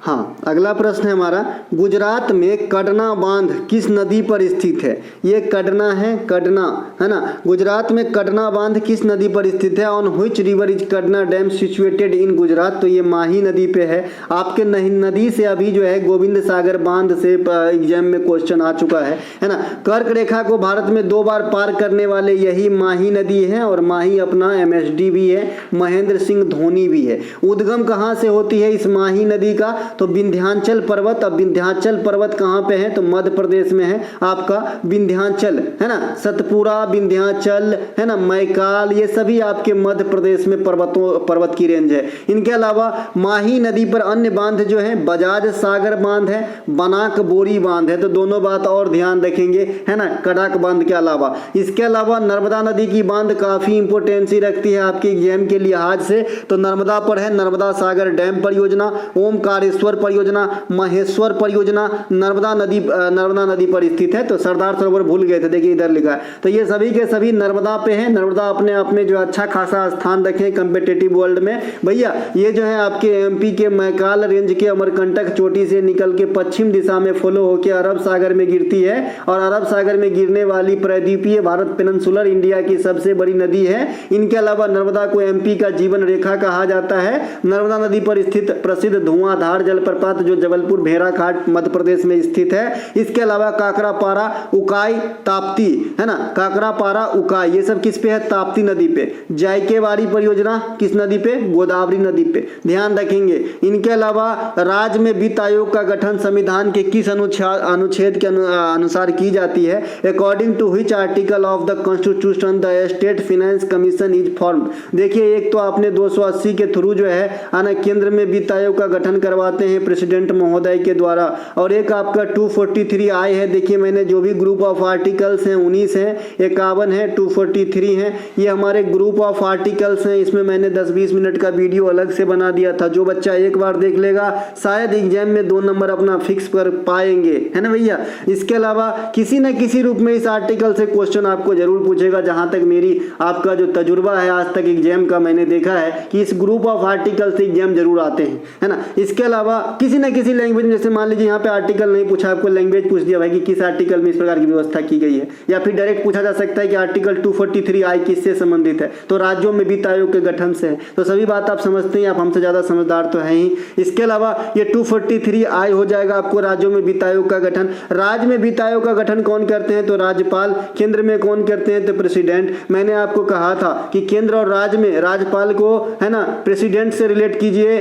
हाँ, अगला प्रश्न है हमारा, गुजरात में कडना बांध किस नदी पर स्थित है? ये कडना है, कडना है ना। गुजरात में कडना बांध किस नदी पर स्थित है? On which river is Kadana dam situated in Gujarat? तो ये माही नदी पे है। आपके नदी से अभी जो है गोविंद सागर बांध से एग्जाम में क्वेश्चन आ चुका है ना। कर्क रेखा को भारत में 2 बार पार करने वाले यही माही नदी है, और माही अपना MSD भी है, महेंद्र सिंह धोनी भी है। उद्गम कहाँ से होती है इस माही नदी का? तो विंध्याचल पर्वत। अब विंध्याचल पर्वत कहाँ पे है? तो मध्य प्रदेश में है आपका विंध्याचल, है ना। सतपुरा, विंध्याचल, है ना, मैकाल, ये सभी आपके मध्य प्रदेश में पर्वत की रेंज है। इनके अलावा माही नदी पर अन्य बांध जो है बजाज सागर बांध है, बनाक बोरी बांध है। तो दोनों बात और ध्यान रखेंगे, है ना, कड़ाक बांध के अलावा। इसके अलावा नर्मदा नदी की बांध काफी इंपोर्टेंसी रखती है आपके एग्जाम के लिहाज से। तो नर्मदा पर है नर्मदा सागर डैम परियोजना, ओमकारेश्वर परियोजना, महेश्वर परियोजना, नर्मदा नदी पर स्थित है। तो सरदार सरोवर भूल गए थे, देखिए इधर लिखा है। तो ये सभी के सभी नर्मदा पे हैं। नर्मदा अपने आप में जो अच्छा खासा स्थान रखे कम्पिटेटिव वर्ल्ड में भैया। ये जो है आपके MP के मैकाल रेंज के अमरकंटक चोटी से निकल के पश्चिम दिशा में फॉलो होकर अरब सागर में गिरती है, और अरब सागर में गिरने वाली प्रायद्वीपीय भारत पेनिनसुलर इंडिया की सबसे बड़ी नदी है। इनके अलावा नर्मदा को MP का जीवन रेखा कहा जाता है। नर्मदा नदी पर स्थित प्रसिद्ध धुआंधार जलप्रपात जो जबलपुर भेड़ाघाट मध्य प्रदेश में स्थित है। इसके अलावा काकरापारा, उकाई, ताप्ती, है ना, काकरापारा, उकाई, ये सब किस पे है? ताप्ती नदी पे। जायकेवाड़ी परियोजना किस नदी पे? गोदावरी नदी पे, ध्यान रखेंगे। इनके अलावा राज्य में वित्त आयोग का गठन संविधान के किस अनुच्छेद के अनुसार की जाती है? According to which article of the constitution the state finance commission is formed? देखिए, एक तो आपने 280 के थ्रू जो है आना केंद्र में वित्त आयोग का गठन करवाते हैं प्रेसिडेंट महोदय के द्वारा, और एक आपका 243 आय है। देखिए, मैंने जो भी ग्रुप ऑफ आर्टिकल्स हैं 19 हैं, 51 है, 243 हैं, ये हमारे ग्रुप ऑफ आर्टिकल्स हैं। इसमें मैंने 10-20 मिनट का वीडियो अलग से बना दिया था। जो बच्चा एक बार देख लेगा शायद एग्जाम में 2 नंबर अपना फिक्स कर पाएंगे, है ना भैया। इसके अलावा किसी न किसी रूप में इस आर्टिकल से क्वेश्चन आपको जरूर पूछेगा। जहां तक मेरी आपका जो तजुर्बा है आज तक एग्जाम का, मैंने देखा है कि इस ग्रुप ऑफ आर्टिकल से एग्जाम जरूर आते हैं, है ना। इसके अलावा किसी न किसी लैंग्वेज में, जैसे मान लीजिए यहाँ पे आर्टिकल नहीं पूछा, आपको लैंग्वेज पूछ दिया भाई कि किस आर्टिकल में इस प्रकार की व्यवस्था की गई है, या फिर डायरेक्ट पूछा जा सकता है कि आर्टिकल 243 आई किससे संबंधित है? तो राज्यों में वित्त आयोग के गठन से है। तो सभी बात आप समझते हैं, आप हमसे ज्यादा समझदार तो है ही। इसके अलावा ये 243 आई हो जाएगा आपको राज्यों में वित्त आयोग का गठन। राज्य में वित्त आयोग का गठन कौन करते हैं? तो राज्यपाल। केंद्र में कौन करते हैं? तो प्रेसिडेंट। मैंने आपको कहा था कि केंद्र और राज्य में राज्यपाल को, है ना, प्रेसिडेंट से रिलेट कीजिए,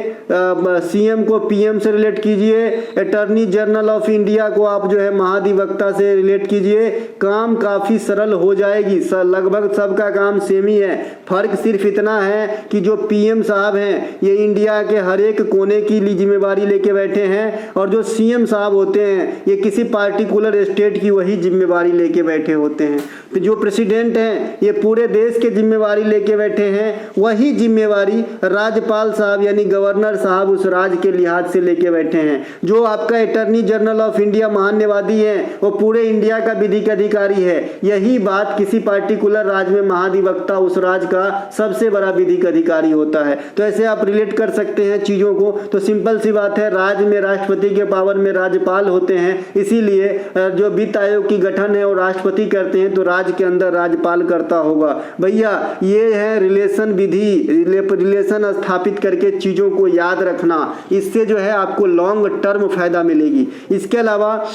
CM को PM से रिलेट कीजिए, अटॉर्नी जनरल ऑफ इंडिया को आप जो है महाधिवक्ता से रिलेट कीजिए। काम काफी सरल हो जाएगी। लगभग सबका काम सेम ही है। फर्क सिर्फ इतना है कि जो PM साहब हैं ये इंडिया के हर एक कोने की जिम्मेवारी लेके बैठे हैं, और जो CM साहब होते हैं ये किसी पार्टिकुलर स्टेट की वही जिम्मेवारी लेके बैठे होते हैं। तो जो प्रेसिडेंट हैं ये पूरे देश के जिम्मेवारी लेके बैठे हैं। वही जिम्मेवारी राज्यपाल साहब यानी गवर्नर साहब उस राज्य के लिहाज से लेके बैठे हैं। जो आपका अटॉर्नी जनरल ऑफ इंडिया महान्यायवादी है वो पूरे इंडिया का विधिक अधिकारी है। यही बात किसी पार्टिकुलर राज्य में महाधिवक्ता उस राज्य का सबसे बड़ा विधिक अधिकारी होता है। तो ऐसे आप रिलेट कर सकते हैं चीजों को। तो सिंपल सी बात है, राज्य में राष्ट्रपति के पावर में राज्यपाल होते हैं, इसीलिए जो वित्त आयोग की गठन है वो राष्ट्रपति करते हैं, तो राज्य के अंदर राज्यपाल करता होगा। भैया ये है रिलेशन विधि, रिलेशन स्थापित करके चीजों को याद रखना, इससे जो है आपको लॉन्ग टर्म फायदा मिलेगी। इसके अलावा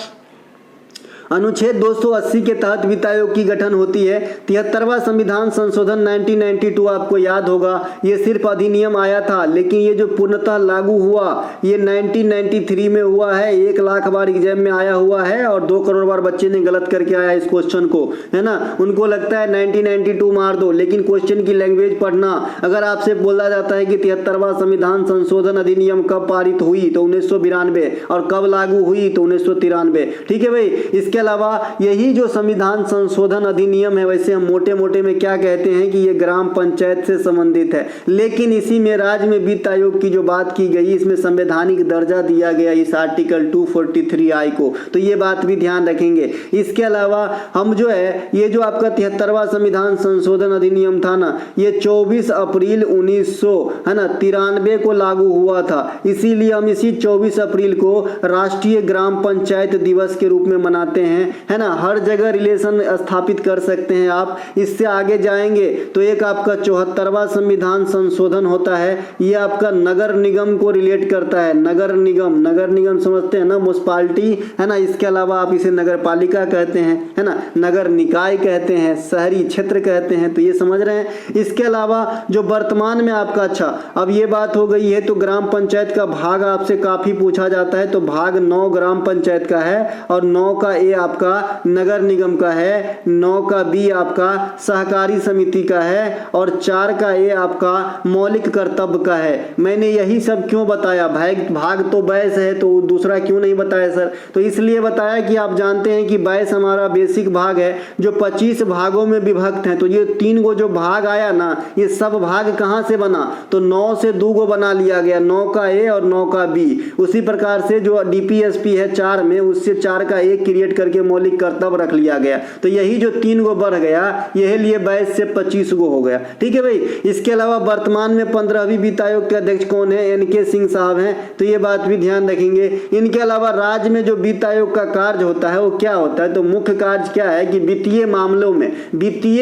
अनुच्छेद 280 के तहत वित्त आयोग की गठन होती है। 73वां संविधान संशोधन 1992 आपको याद होगा, ये सिर्फ अधिनियम आया था, लेकिन ये जो पूर्णतः लागू हुआ ये 1993 में हुआ है। 1 लाख बार एग्जाम में आया हुआ है और 2 करोड़ बार बच्चे ने गलत करके आया इस क्वेश्चन को, है ना। उनको लगता है 1992 मार दो, लेकिन क्वेश्चन की लैंग्वेज पढ़ना। अगर आपसे बोला जाता है कि 73वां संविधान संशोधन अधिनियम कब पारित हुई तो 1992, और कब लागू हुई तो 1993। ठीक है भाई। इसके इसके अलावा यही जो संविधान संशोधन अधिनियम है, वैसे हम मोटे मोटे में क्या कहते हैं कि ये ग्राम पंचायत से संबंधित है, लेकिन इसी में राज्य में वित्त आयोग की जो बात की गई, इसमें संवैधानिक दर्जा दिया गया इस आर्टिकल 243I को, तो ये बात भी ध्यान रखेंगे। इसके अलावा हम जो है ये जो आपका 73वां संविधान संशोधन अधिनियम था ना, ये 24 अप्रैल 1993 को लागू हुआ था, इसीलिए हम इसी 24 अप्रैल को राष्ट्रीय ग्राम पंचायत दिवस के रूप में मनाते हैं, है ना। हर जगह रिलेशन स्थापित कर सकते हैं आप। इससे आगे जाएंगे तो एक आपका 74वां संविधान संशोधन होता है, ये आपका नगर निगम को रिलेट करता है। नगर निगम समझते हैं ना, म्युनिसिपालिटी, है ना। इसके अलावा आप इसे नगर पालिका कहते हैं, है ना, नगर निकाय कहते हैं, शहरी क्षेत्र कहते हैं, तो ये समझ रहे हैं। इसके अलावा जो वर्तमान में आपका, अच्छा अब ये बात हो गई है, तो ग्राम पंचायत का भाग आपसे काफी पूछा जाता है, तो भाग 9 ग्राम पंचायत का है और 9 का ए आपका नगर निगम का है, 9 का बी आपका सहकारी समिति का है और 4 का ए आपका मौलिक कर्तव्य का है। मैंने यही सब क्यों बताया, भाग तो बैस है, तो दूसरा क्यों नहीं बताया सर? तो इसलिए बताया कि आप जानते हैं कि बैस हमारा बेसिक भाग है जो 25 भागों में विभक्त है, तो ये 3 गो जो भाग आया ना, ये सब भाग कहां से बना, तो 9 से 2 गो बना लिया गया, 9 का ए और 9 का बी। उसी प्रकार से जो डीपीएसपी है 4 में, उससे 4 का ए क्रिएट करके मौलिक कर्तव्य रख लिया गया, तो यही जो 3 गो बढ़ गया, यही लिए 22 से 25 गो हो गया। ठीक है भाई। इसके अलावा वर्तमान में 15वीं वित्त आयोग के अध्यक्ष कौन है? एनके सिंह साहब हैं, तो ये बात भी ध्यान रखेंगे। इनके अलावा राज्य में जो वित्त आयोग का कार्य होता है वो क्या होता है, तो मुख्य कार्य क्या है कि वित्तीय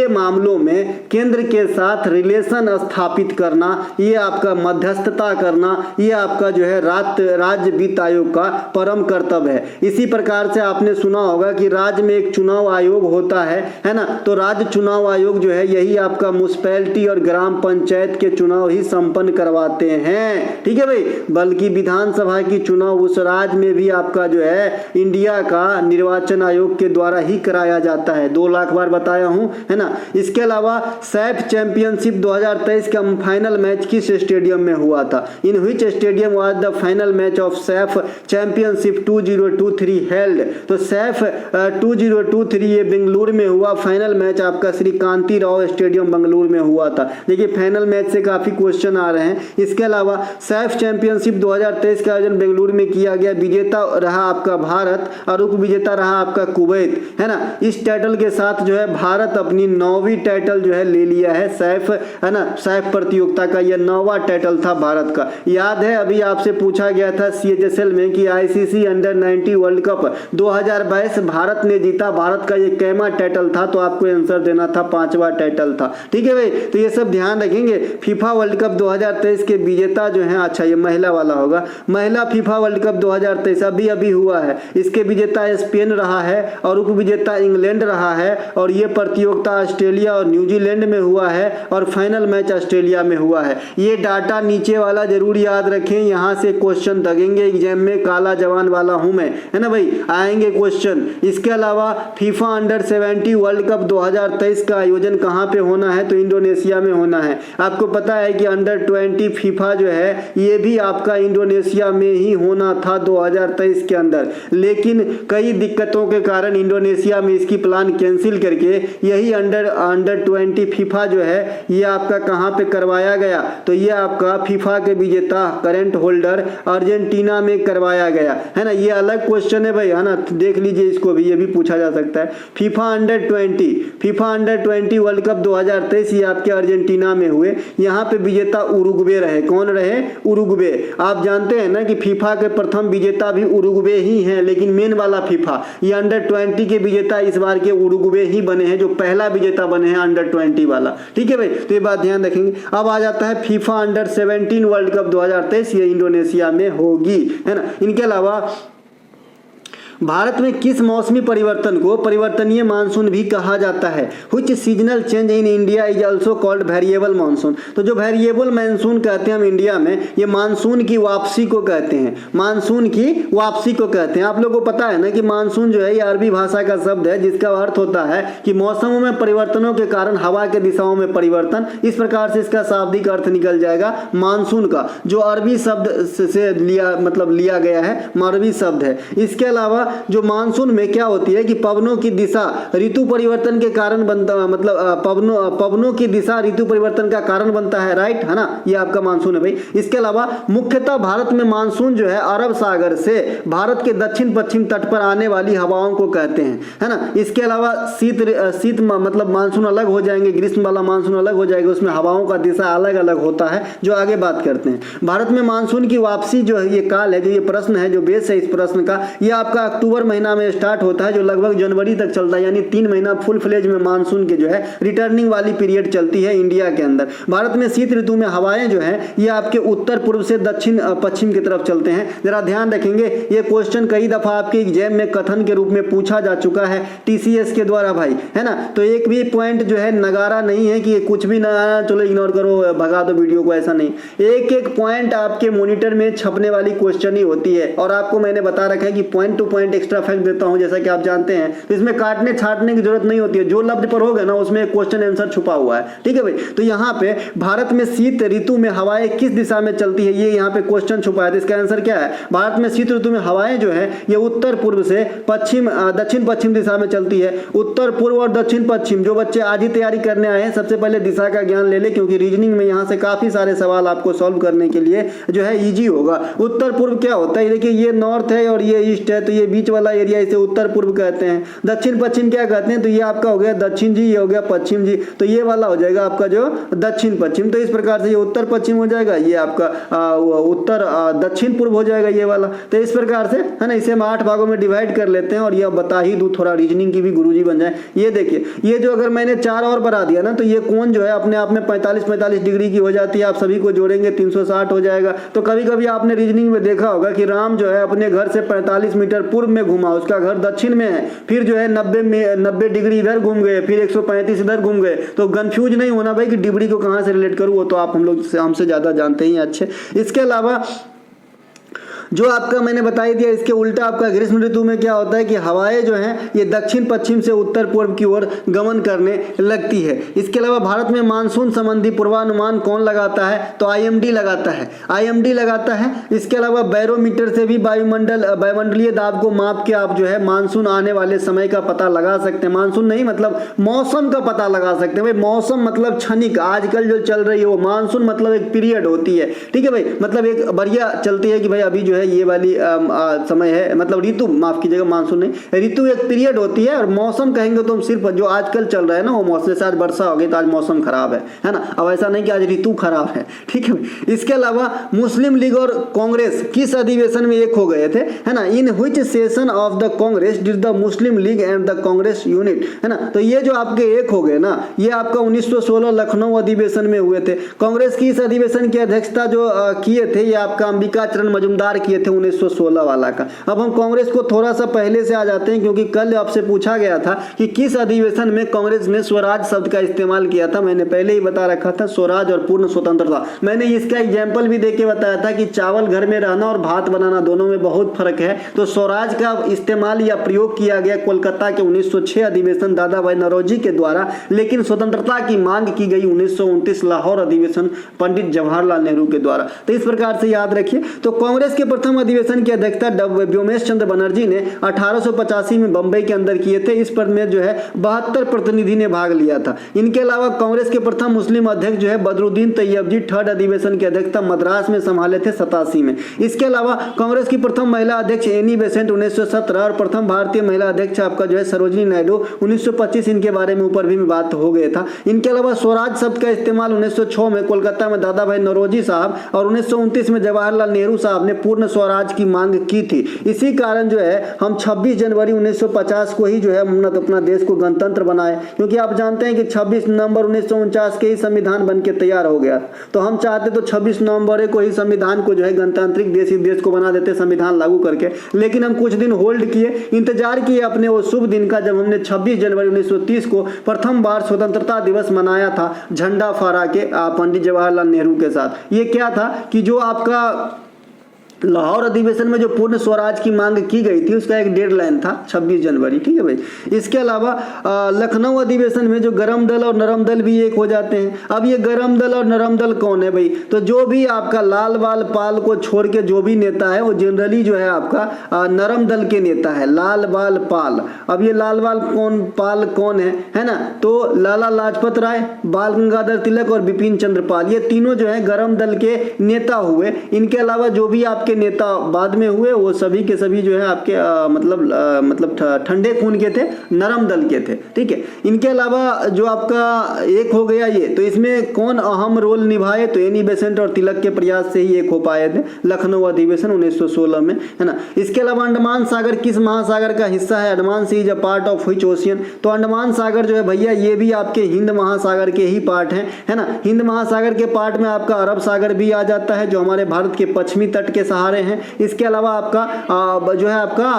मामलों में केंद्र के साथ रिलेशन स्थापित करना, ये आपका मध्यस्थता करना, ये आपका जो है राज्य वित्त आयोग का परम कर्तव्य है। इसी प्रकार से आपने सुना होगा कि राज्य में एक चुनाव आयोग होता है ना, तो राज्य चुनाव आयोग जो है यही आपका म्युनिसिपैलिटी और ग्राम पंचायत के चुनाव ही संपन्न करवाते हैं। ठीक है भाई। बल्कि विधानसभा की चुनाव उस राज्य में भी आपका जो है इंडिया का निर्वाचन आयोग के द्वारा ही कराया जाता है। 2 लाख बार बताया हूं, है ना। इसके अलावा सैफ चैंपियनशिप 2023 का फाइनल मैच किस स्टेडियम में हुआ था? In which stadium was the final match of Saif championship 2023 held? तो सैफ 2023 ये बेंगलुरु में हुआ, फाइनल मैच आपका श्री कांति राव स्टेडियम बेंगलुरु में हुआ था। देखिए फाइनल मैच से काफी क्वेश्चन आ रहे हैं। इसके अलावा सैफ चैंपियनशिप 2023 का आयोजन बेंगलुरु में किया गया, विजेता रहा आपका भारत और उप विजेता रहा आपका कुवैत, है ना। इस टाइटल के साथ जो है भारत अपनी 9वीं टाइटल जो है ले लिया है सैफ, है ना। सैफ प्रतियोगिता का यह 9वां टाइटल था भारत का। याद है अभी आपसे पूछा गया था CHSL में कि ICC under 90 world cup 2022 Bharat ने जीता, भारत का ये कैमा टाइटल था, तो आपको आंसर देना था 5वां टाइटल था। ठीक है भाई। तो ये सब ध्यान रखेंगे। फीफा वर्ल्ड कप 2023 के विजेता जो है, अच्छा ये महिला वाला होगा, महिला फीफा वर्ल्ड कप 2023 अभी हुआ है, इसके विजेता स्पेन रहा है और उप विजेता इंग्लैंड रहा है, और ये प्रतियोगिता ऑस्ट्रेलिया और न्यूजीलैंड में हुआ है और फाइनल मैच ऑस्ट्रेलिया में हुआ है। ये डाटा नीचे वाला जरूर याद रखें, यहाँ से क्वेश्चन दगेंगे एग्जाम में, काला जवान वाला हूं मैं, है ना भाई, आएंगे क्वेश्चन। इसके अलावा फीफा अंडर 70 वर्ल्ड कप 2023 का आयोजन कहाँ पे होना है, तो इंडोनेशिया में होना है। आपको पता है कि अंडर 20 फीफा जो है ये भी आपका इंडोनेशिया में ही होना था 2023 के अंदर, लेकिन कई दिक्कतों के कारण इंडोनेशिया में इसकी प्लान कैंसिल करके यही अंडर 20 फीफा जो है ये आपका कहाँ पे करवाया गया, तो ये आपका फीफा के विजेता करंट होल्डर अर्जेंटीना में करवाया गया, है ना। ये अलग क्वेश्चन है भाई, है ना, देख लीजिए इसको भी, ये भी पूछा जा सकता है। फीफा अंडर 20 वर्ल्ड कप 2023 ये आपके अर्जेंटीना में हुए, यहाँ पे विजेता उरुग्वे रहे। कौन रहे? उरुग्वे। आप जानते हैं ना कि फीफा के प्रथम विजेता भी उरुग्वे ही हैं, लेकिन मेन वाला फीफा ये अंडर 20 के विजेता इस बार के उरुग्वे ही बने हैं, जो पहला विजेता बने हैं अंडर 20 वाला। ठीक है भाई। तो ये बात ध्यान रखेंगे। अब आ जाता है फीफा अंडर 17 वर्ल्ड कप 2023, ये इंडोनेशिया में होगी, है ना। इनके अलावा भारत में किस मौसमी परिवर्तन को परिवर्तनीय मानसून भी कहा जाता है? Which seasonal change in India is also called variable monsoon? तो जो वेरिएबल मानसून कहते हैं हम इंडिया में, ये मानसून की वापसी को कहते हैं, मानसून की वापसी को कहते हैं। आप लोगों को पता है ना कि मानसून जो है ये अरबी भाषा का शब्द है, जिसका अर्थ होता है कि मौसमों में परिवर्तनों के कारण हवा के दिशाओं में परिवर्तन। इस प्रकार से इसका शाब्दिक अर्थ निकल जाएगा मानसून का, जो अरबी शब्द से लिया गया है, अरबी शब्द है। इसके अलावा जो मानसून में क्या होती है कि पवनों की दिशा ऋतु परिवर्तन के कारण बनता, मतलब पवनों की दिशा ऋतु परिवर्तन का कारण बनता है, राइट है ना, ये आपका मानसून है भाई। इसके अलावा मुख्यतः भारत में मानसून जो है अरब सागर से भारत के दक्षिण पश्चिम तट पर आने वाली हवाओं को कहते हैं, है ना। इसके अलावा शीत मतलब मानसून अलग हो जाएंगे, ग्रीष्म वाला मानसून अलग हो जाएगा, उसमें हवाओं का दिशा अलग अलग होता है, जो आगे बात करते हैं। भारत में मानसून की वापसी जो है, ये काल है, जो ये प्रश्न है, जो बेस है इस प्रश्न का, ये आपका अक्टूबर महीना में स्टार्ट होता है, जो लगभग जनवरी तक चलता है, यानी 3 महीना फुल फ्लेज में मानसून के जो है रिटर्निंग वाली पीरियड चलती है इंडिया के अंदर। भारत में शीत ऋतु में हवाएं जो है ये आपके उत्तर पूर्व से दक्षिण पश्चिम की तरफ चलते हैं। जरा ध्यान रखेंगे, ये क्वेश्चन कई दफा आपके एग्जाम में कथन के रूप में पूछा जा चुका है टीसीएस के द्वारा भाई, है ना। तो एक भी पॉइंट जो है नगारा नहीं है कि कुछ भी ना, चलो इग्नोर करो, भगा दो वीडियो को, ऐसा नहीं। एक एक पॉइंट आपके मॉनिटर में छपने वाली क्वेश्चन ही होती है, और आपको मैंने बता रखा है कि point two point extra fact देता हूं, जैसा कि आप जानते हैं। तो इसमें काटने छाटने की जरूरत नहीं होती है, जो लफ्ज पर होगा ना उसमें क्वेश्चन आंसर छुपा हुआ है, ठीक है भाई। तो यहाँ पे भारत में शीत ऋतु में हवाएं किस दिशा में चलती है, ये यहाँ पे क्वेश्चन छुपा है। तो इसका आंसर क्या है, भारत में शीत ऋतु में हवाएं जो है ये उत्तर पूर्व से दक्षिण पश्चिम दिशा में चलती है। उत्तर पूर्व और दक्षिण पश्चिम, जो बच्चे आज ही तैयारी करने आए हैं सबसे पहले दिशा का ज्ञान ले ले, क्योंकि रीजनिंग में यहाँ से काफी सारे सवाल आपको सॉल्व करने के लिए जो है इजी होगा। उत्तर पूर्व क्या होता है, देखिए ये नॉर्थ है और ये ईस्ट है, तो ये बीच वाला एरिया इसे उत्तर पूर्व कहते हैं। दक्षिण पश्चिम क्या कहते हैं, तो ये आपका हो गया दक्षिण जी, ये हो गया पश्चिम जी, तो ये वाला हो जाएगा आपका जो दक्षिण पश्चिम। तो इस प्रकार से ये उत्तर पश्चिम हो जाएगा, ये आपका उत्तर दक्षिण पूर्व हो जाएगा ये वाला। तो इस प्रकार से, है ना, इसे हम 8 भागों में डिवाइड कर लेते हैं, और ये बता ही दूं, थोड़ा रीजनिंग की भी गुरुजी बन जाए। ये देखिए, ये जो अगर मैंने 4 और बढ़ा दिया ना, तो ये कोण जो है अपने आप में 45 डिग्री की हो जाती है। आप सभी को जोड़ेंगे 360 हो जाएगा। तो कभी कभी आपने रीजनिंग में देखा होगा कि राम जो है अपने घर से 45 मीटर पूर्व में घूमा, उसका घर दक्षिण में है, फिर जो है 90 डिग्री इधर घूम गए, फिर 135 इधर घूम गए। तो कंफ्यूज नहीं होना भाई कि डिग्री को कहां से रिलेट करूं, वो तो आप हमसे ज्यादा जानते ही अच्छे। इसके अलावा जो आपका मैंने बताई दिया, इसके उल्टा आपका ग्रीष्म ऋतु में क्या होता है कि हवाएं जो हैं ये दक्षिण पश्चिम से उत्तर पूर्व की ओर गमन करने लगती है। इसके अलावा भारत में मानसून संबंधी पूर्वानुमान कौन लगाता है, तो आईएमडी लगाता है, आईएमडी लगाता है। इसके अलावा बैरोमीटर से भी वायुमंडलीय दाब को माप के आप जो है मानसून आने वाले समय का पता लगा सकते हैं। मानसून नहीं मतलब मौसम का पता लगा सकते हैं भाई। मौसम मतलब क्षणिक, आजकल जो चल रही है वो, मानसून मतलब एक पीरियड होती है, ठीक है भाई, मतलब एक बढ़िया चलती है कि भाई अभी जो है ये वाली समय है, मतलब ऋतु, माफ कीजिएगा मानसून नहीं, ऋतु एक पीरियड होती है। और मौसम कहेंगे तो हम सिर्फ जो आजकल चल रहा है ना वो मौसम, जैसे आज वर्षा हो गई तो आज मौसम खराब है ना, अब ऐसा नहीं कि आज ऋतु खराब है, ठीक है। इसके अलावा मुस्लिम लीग और कांग्रेस किस अधिवेशन में एक हो गए थे, है ना, in which session of the Congress did the Muslim league and the Congress unit, है ना। तो ये जो आपके एक हो गए ना, ये आपका 1916 लखनऊ अधिवेशन में हुए थे। कांग्रेस की इस अधिवेशन की अध्यक्षता जो किए थे, ये आपका अंबिका चरण मजुमदार किए थे 1916 वाला का। अब हम कांग्रेस को थोड़ा सा पहले से आ जाते हैं, क्योंकि कल आपसे पूछा गया था कि किस अधिवेशन में कांग्रेस ने स्वराज शब्द का इस्तेमाल किया था। मैंने पहले ही बता रखा था, स्वराज और पूर्ण स्वतंत्रता। मैंने इसका एग्जाम्पल भी देके बताया था कि चावल घर में रहना और भात बनाना दोनों में बहुत फर्क है। तो स्वराज का इस्तेमाल या प्रयोग किया गया कोलकाता के 1906 अधिवेशन दादा भाई नौरोजी के द्वारा, लेकिन स्वतंत्रता की मांग की गई 1929 लाहौर अधिवेशन पंडित जवाहरलाल नेहरू के द्वारा। तो इस प्रकार से याद रखिए। तो कांग्रेस के प्रथम अधिवेशन की अध्यक्षता व्योमेश चंद्र बनर्जी ने 1885 में बंबई के अंदर किए थे। इस पर में जो है 72 प्रतिनिधि ने भाग लिया था। इनके अलावा कांग्रेस के प्रथम मुस्लिम अध्यक्ष जो है बदरुद्दीन तैयबजी 3rd अधिवेशन की अध्यक्षता मद्रास में संभाले थे 87 में। इसके अलावा कांग्रेस की प्रथम महिला अध्यक्ष एनी बेसेंट 1917 और प्रथम भारतीय महिला अध्यक्ष आपका जो है सरोजिनी नायडू 1925, इनके बारे में ऊपर भी बात हो गया था। इनके अलावा स्वराज शब्द का इस्तेमाल 1906 में कोलकाता में दादा भाई नौरोजी साहब और 1929 में जवाहरलाल नेहरू साहब ने पूर्ण स्वराज की मांग की थी। इसी कारण जो है हम 26 जनवरी 1950 को ही जो है अपना देश को गणतंत्र बनाए, क्योंकि आप जानते हैं कि 26 नवंबर 1949 के ही संविधान बन के तैयार हो गया। तो हम चाहते तो 26 नवंबर को ही संविधान को जो है गणतांत्रिक देश को बना देते संविधान लागू करके, लेकिन हम कुछ दिन होल्ड किए, इंतजार किए अपने वो शुभ दिन का जब हमने 26 जनवरी 1930 को प्रथम बार स्वतंत्रता दिवस मनाया था झंडा फहरा के पंडित जवाहरलाल नेहरू के साथ। ये क्या था कि जो आपका लाहौर अधिवेशन में जो पूर्ण स्वराज की मांग की गई थी उसका एक डेडलाइन था 26 जनवरी। ठीक है भाई। इसके अलावा लखनऊ अधिवेशन में जो गरम दल और नरम दल भी एक हो जाते हैं। अब ये गरम दल और नरम दल कौन है भाई? तो जो भी आपका लाल बाल पाल को छोड़ के जो भी नेता है वो जनरली जो है आपका नरम दल के नेता है, लाल बाल पाल। अब ये लाल बाल पाल कौन है ना? तो लाला लाजपत राय, बाल गंगाधर तिलक और बिपिन चंद्र पाल, ये तीनों जो है गरम दल के नेता हुए। इनके अलावा जो भी आपके नेता बाद में हुए वो सभी के सभी जो है आपके मतलब ठंडे खून के थे, नरम दल के थे। ठीक है। इनके अलावा जो आपका एक हो गया ये, तो इसमें कौन अहम रोल निभाए? तो एनी बेसेंट और तिलक के प्रयास से ही एक हो पाए थे लखनऊ अधिवेशन 1916 में, है ना। इसके अलावा अंडमान सागर किस महासागर का हिस्सा है? Andaman sea is a part of which ocean? तो अंडमान सागर जो है भैया ये भी आपके हिंद महासागर के ही पार्ट हैं, है ना। हिंद महासागर के पार्ट में आपका अरब सागर भी आ जाता है जो हमारे भारत के पश्चिमी तट के सहारे हैं। इसके अलावा आपका जो है आपका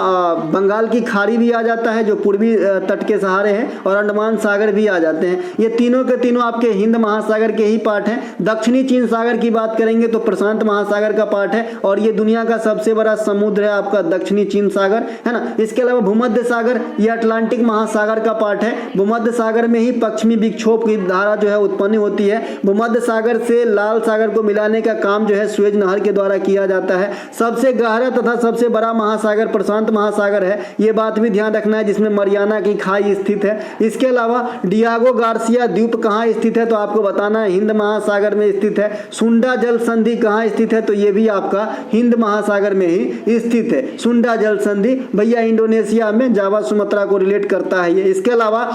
बंगाल की खाड़ी भी आ जाता है जो पूर्वी तट के सहारे है, और अंडमान सागर भी आ जाते हैं। ये तीनों के तीनों आपके हिंद महासागर के ही पार्ट हैं। दक्षिणी चीन सागर की बात करेंगे तो प्रशांत महासागर का पार्ट है, और ये दुनिया का सबसे बड़ा समुद्र है आपका दक्षिणी चीन सागर, है ना। इसके अलावा भूमध्य सागर ये अटलांटिक महासागर का पार्ट है। भूमध्य सागर में ही पश्चिमी विक्षोभ की धारा जो है उत्पन्न होती है। भूमध्य सागर से लाल सागर को मिलाने का काम जो है सुएज नहर के द्वारा किया जाता है। सबसे गहरा तथा सबसे बड़ा महासागर प्रशांत महासागर है, ये बात भी ध्यान रखना है, जिसमें मरियाना की खाई स्थित है। इसके अलावा डियागो गार्सिया द्वीप कहाँ स्थित है? तो आपको बताना है हिंद महासागर में स्थित है। सुंडा जल संधि कहाँ स्थित है? तो ये भी आपका हिंद महासागर में ही स्थित है। सुंडा जल संधि भैया इंडोनेशिया में जावा सुमात्रा को रिलेट करता है ये। इसके अलावा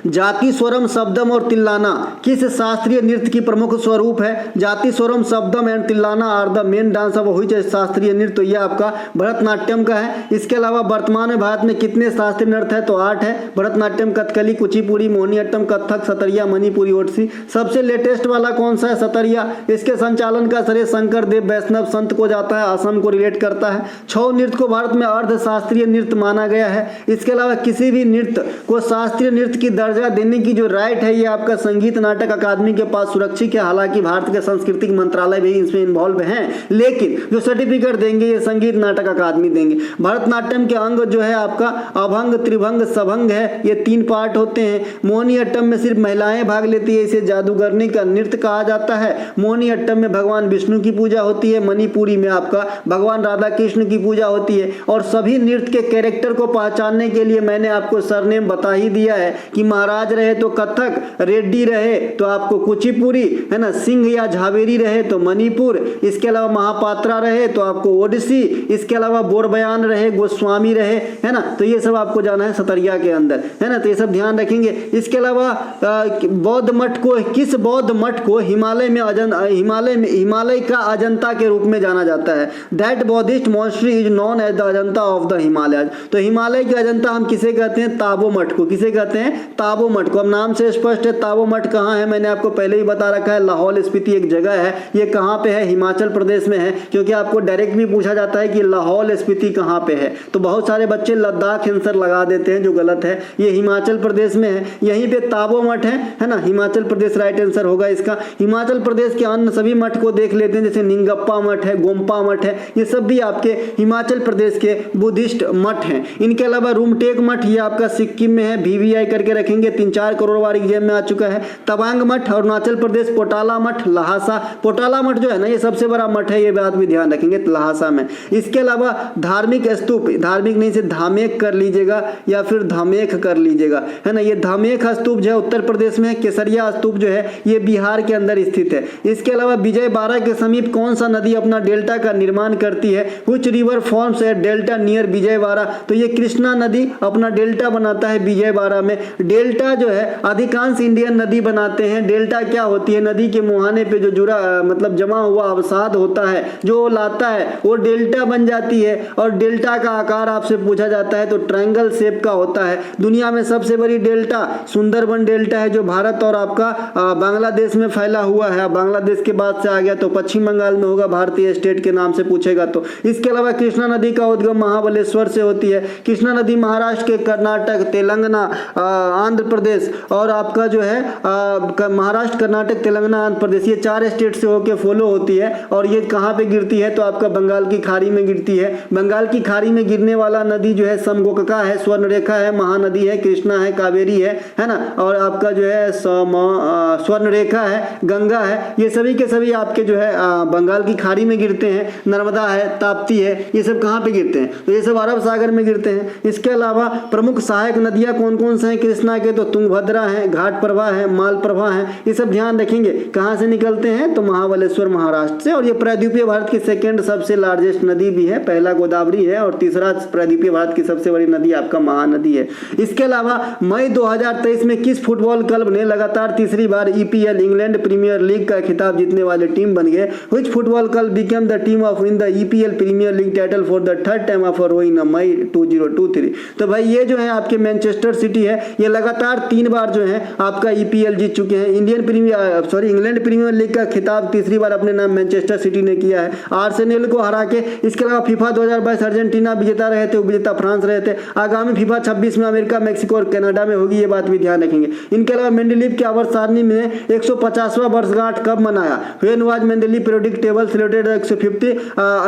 जाति स्वरम शब्दम और तिल्लाना किस शास्त्रीय नृत्य की प्रमुख स्वरूप है? Jatiswaram shabdam and tillana are the main dance of which शास्त्रीय नृत्य? तो यह आपका भरतनाट्यम का है। इसके अलावा वर्तमान में भारत में कितने शास्त्रीय नृत्य है? तो 8 है। भरतनाट्यम, कथकली, कुचिपुड़ी, मोहिनीअट्टम, कथक, सतरिया, मणिपुरी, ओडिसी। सबसे लेटेस्ट वाला कौन सा है? सतरिया। इसके संचालन का श्रेय शंकर देव वैष्णव संत को जाता है, असम को रिलेट करता है। 6 नृत्य को भारत में अर्ध शास्त्रीय नृत्य माना गया है। इसके अलावा किसी भी नृत्य को शास्त्रीय नृत्य की दर्जा देने की जो राइट है ये आपका संगीत नाटक अकादमी के पास सुरक्षित है। हालांकि भारत के सांस्कृतिक मंत्रालय भी इसमें इन्वॉल्व हैं, लेकिन जो सर्टिफिकेट देंगे ये संगीत नाटक अकादमी देंगे। भरतनाट्यम के अंग जो है आपका अभंग, त्रिभंग, सभंग है, ये 3 पार्ट होते हैं। मोहिनीअट्टम में सिर्फ महिलाएं भाग लेती है, इसे जादूगरनी का नृत्य कहा जाता है। मोहिनीअट्टम में भगवान विष्णु की पूजा होती है। मणिपुरी में आपका भगवान राधा कृष्ण की पूजा होती है। और सभी नृत्य के कैरेक्टर को पहचानने के लिए मैंने आपको सरनेम बता ही दिया है कि महाराज रहे तो कथक, रेड्डी रहे तो आपको कुचिपुड़ी, है ना, सिंह या झावेरी रहे तो मणिपुर, इसके अलावा महापात्रा रहे तो आपको ओडिसी, इसके अलावा बोरबयान रहे, गोस्वामी रहे, है ना। तो ये सब आपको जाना है सतरिया के अंदर, है ना। तो ये सब ध्यान रखेंगे। इसके अलावा बौद्ध मठ को, किस बौद्ध मठ को हिमालय का अजंता के रूप में जाना जाता है? That Buddhist monastery is known as the Ajanta of the Himalaya. तो हिमालय के अजंता हम किसे कहते हैं? ताबो मठ को। किसे कहते हैं? ताबो मठ को। अब नाम से स्पष्ट है ताबो मठ कहाँ है, मैंने आपको पहले ही बता रखा है। लाहौल स्पीति एक जगह है, ये कहाँ पे है? हिमाचल प्रदेश में है, क्योंकि आपको डायरेक्ट भी पूछा जाता है कि लाहौल स्पीति कहाँ पे है, तो बहुत सारे बच्चे लद्दाख आंसर लगा देते हैं जो गलत है। ये हिमाचल प्रदेश में है, यहीं पे ताबो मठ है ना। हिमाचल प्रदेश राइट आंसर होगा इसका। हिमाचल प्रदेश के अन्य सभी मठ को देख लेते हैं, जैसे निंगप्पा मठ है, गोम्पा मठ है, ये सब भी आपके हिमाचल प्रदेश के बुद्धिस्ट मठ हैं। इनके अलावा रूमटेक मठ ये आपका सिक्किम में है, VVI करके रखेंगे, 3-4 करोड़ बार एग्जाम में आ चुका है। तवांग मठ अरुणाचल प्रदेश, पोटाला मठ लहासा, पोटाला मठ जो है ना ये सबसे बड़ा मठ है, ये बात भी ध्यान रखेंगे लहासा में। इसके अलावा धार्मिक स्तूप, धार्मिक नहीं से धामेक कर लीजिएगा या फिर धामेख कर लीजिएगा, है ना। ये धामेख स्तूप जो है उत्तर प्रदेश में, केसरिया स्तूप जो है ये बिहार के अंदर स्थित है। इसके अलावा विजयवाड़ा के समीप कौन सा नदी अपना डेल्टा का निर्माण करती है? Which river forms a delta near Vijayawada? तो ये कृष्णा नदी अपना डेल्टा बनाता है विजयवाड़ा में। डेल्टा जो है अधिकांश इंडियन नदी बनाते हैं। डेल्टा क्या होती है? नदी के मुहाने पे जो जुड़ा मतलब जमा हुआ अवसाद होता है जो लाता है वो डेल्टा बन जाती है। और डेल्टा का आकार आपसे पूछा जाता है तो ट्रायंगल शेप का होता है। दुनिया में सबसे बड़ी डेल्टा सुंदरबन डेल्टा है जो भारत और आपका बांग्लादेश में फैला हुआ है। बांग्लादेश के बाद से आ गया तो पश्चिम बंगाल में होगा, भारतीय स्टेट के नाम से पूछेगा तो। इसके अलावा कृष्णा नदी का उद्गम महाबलेश्वर से होती है। कृष्णा नदी महाराष्ट्र के, कर्नाटक, तेलंगाना, आंध्र प्रदेश और आपका जो है महाराष्ट्र, कर्नाटक, तेलंगाना, आंध्र प्रदेश, ये 4 स्टेट से होकर फॉलो होती है। और ये कहाँ पे गिरती है? तो आपका बंगाल की खाड़ी में गिरती है। बंगाल की खाड़ी में गिरने वाला नदी जो है समगोका है, स्वर्णरेखा है, महानदी है, कृष्णा है, कावेरी है ना, और आपका जो है स्वर्णरेखा है, गंगा है, ये सभी के सभी आपके जो है बंगाल की खाड़ी में गिरते हैं। नर्मदा है, ताप्ती है, ये सब कहाँ पे गिरते हैं? तो ये सब अरब सागर में गिरते हैं। इसके अलावा प्रमुख सहायक नदियाँ कौन कौन से हैं कृष्णा के? तो तुंगभद्रा है, घाट प्रभा है, माल प्रभा है, ये सब ध्यान रखेंगे। कहाँ से निकलते हैं? तो महाबलेश्वर, महाराष्ट्र से। और ये प्रायद्वीपीय भारत की सेकेंड सबसे लार्जेस्ट नदी भी है। पहला गोदावरी है और तीसरा प्रायद्वीपीय भारत की सबसे बड़ी नदी आपका महानदी है। इसके अलावा मई 2023 में किस फुटबॉल क्लब ने लगातार तीसरी बार EPL इंग्लैंड प्रीमियर लीग का खिताब जीतने वाले टीम बन गए? Which football club became the team of win the EPL Premier League title for the third time of a row in मई 2023? तो भाई ये जो है आपके मैनचेस्टर सिटी है, ये लगातार 3 बार जो है आपका EPL जीत चुके हैं। इंग्लैंड प्रीमियर लीग का खिताब तीसरी बार अपने नाम मैनचेस्टर सिटी ने किया है, आर्सेनल को हरा के। इसके अलावा फीफा 2022 अर्जेंटीना विजेता रहे थे, उपविजेता फ्रांस रहे थे। आगामी फीफा 26 में अमेरिका, मेक्सिको और कनाडा में होगी, ये बात भी ध्यान रखेंगे। इनके अलावा मेंडेलीव की आवर्त सारणी में 150वां वर्षगांठ कब मनाया? When was Mendeleev periodic table celebrated 150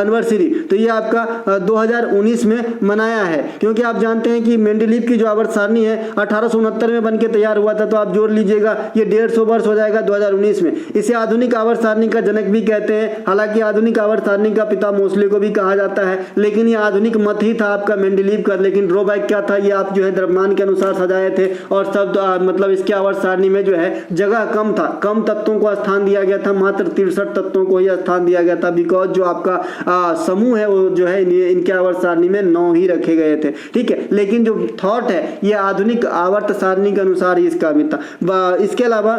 anniversary? तो ये आपका 2019 में मनाया है, क्योंकि आप जानते हैं कि मेंडेलीव की जो आवर्त सारणी है 1869 में बनके तैयार हुआ था। तो आप जोड़ लीजिएगा, ये 150 वर्ष हो जाएगा 2019 में। इसे आधुनिक आवर्त सारणी का जनक भी कहते हैं। हालांकि आधुनिक आवर्त सारणी का पिता मोस्ले को भी कहा जाता है, लेकिन ये आधुनिक मत ही था आपका मेंडेलीव का। लेकिन ड्रॉबैक क्या था? ये आप जो है द्रव्यमान के अनुसार सजाए थे और सब मतलब इसके आवर्त सारणी में जो है जगह कम था, कम तत्वों को स्थान दिया गया था, मात्र 63 तत्वों को ही स्थान दिया गया था। बिकॉज जो आपका समूह है वो जो है इनके आवर्त सारणी में 9 ही रखे गए थे, ठीक है। लेकिन जो थॉट है ये आधुनिक आवर्त सारणी के अनुसार ही इसका भी था। इसके अलावा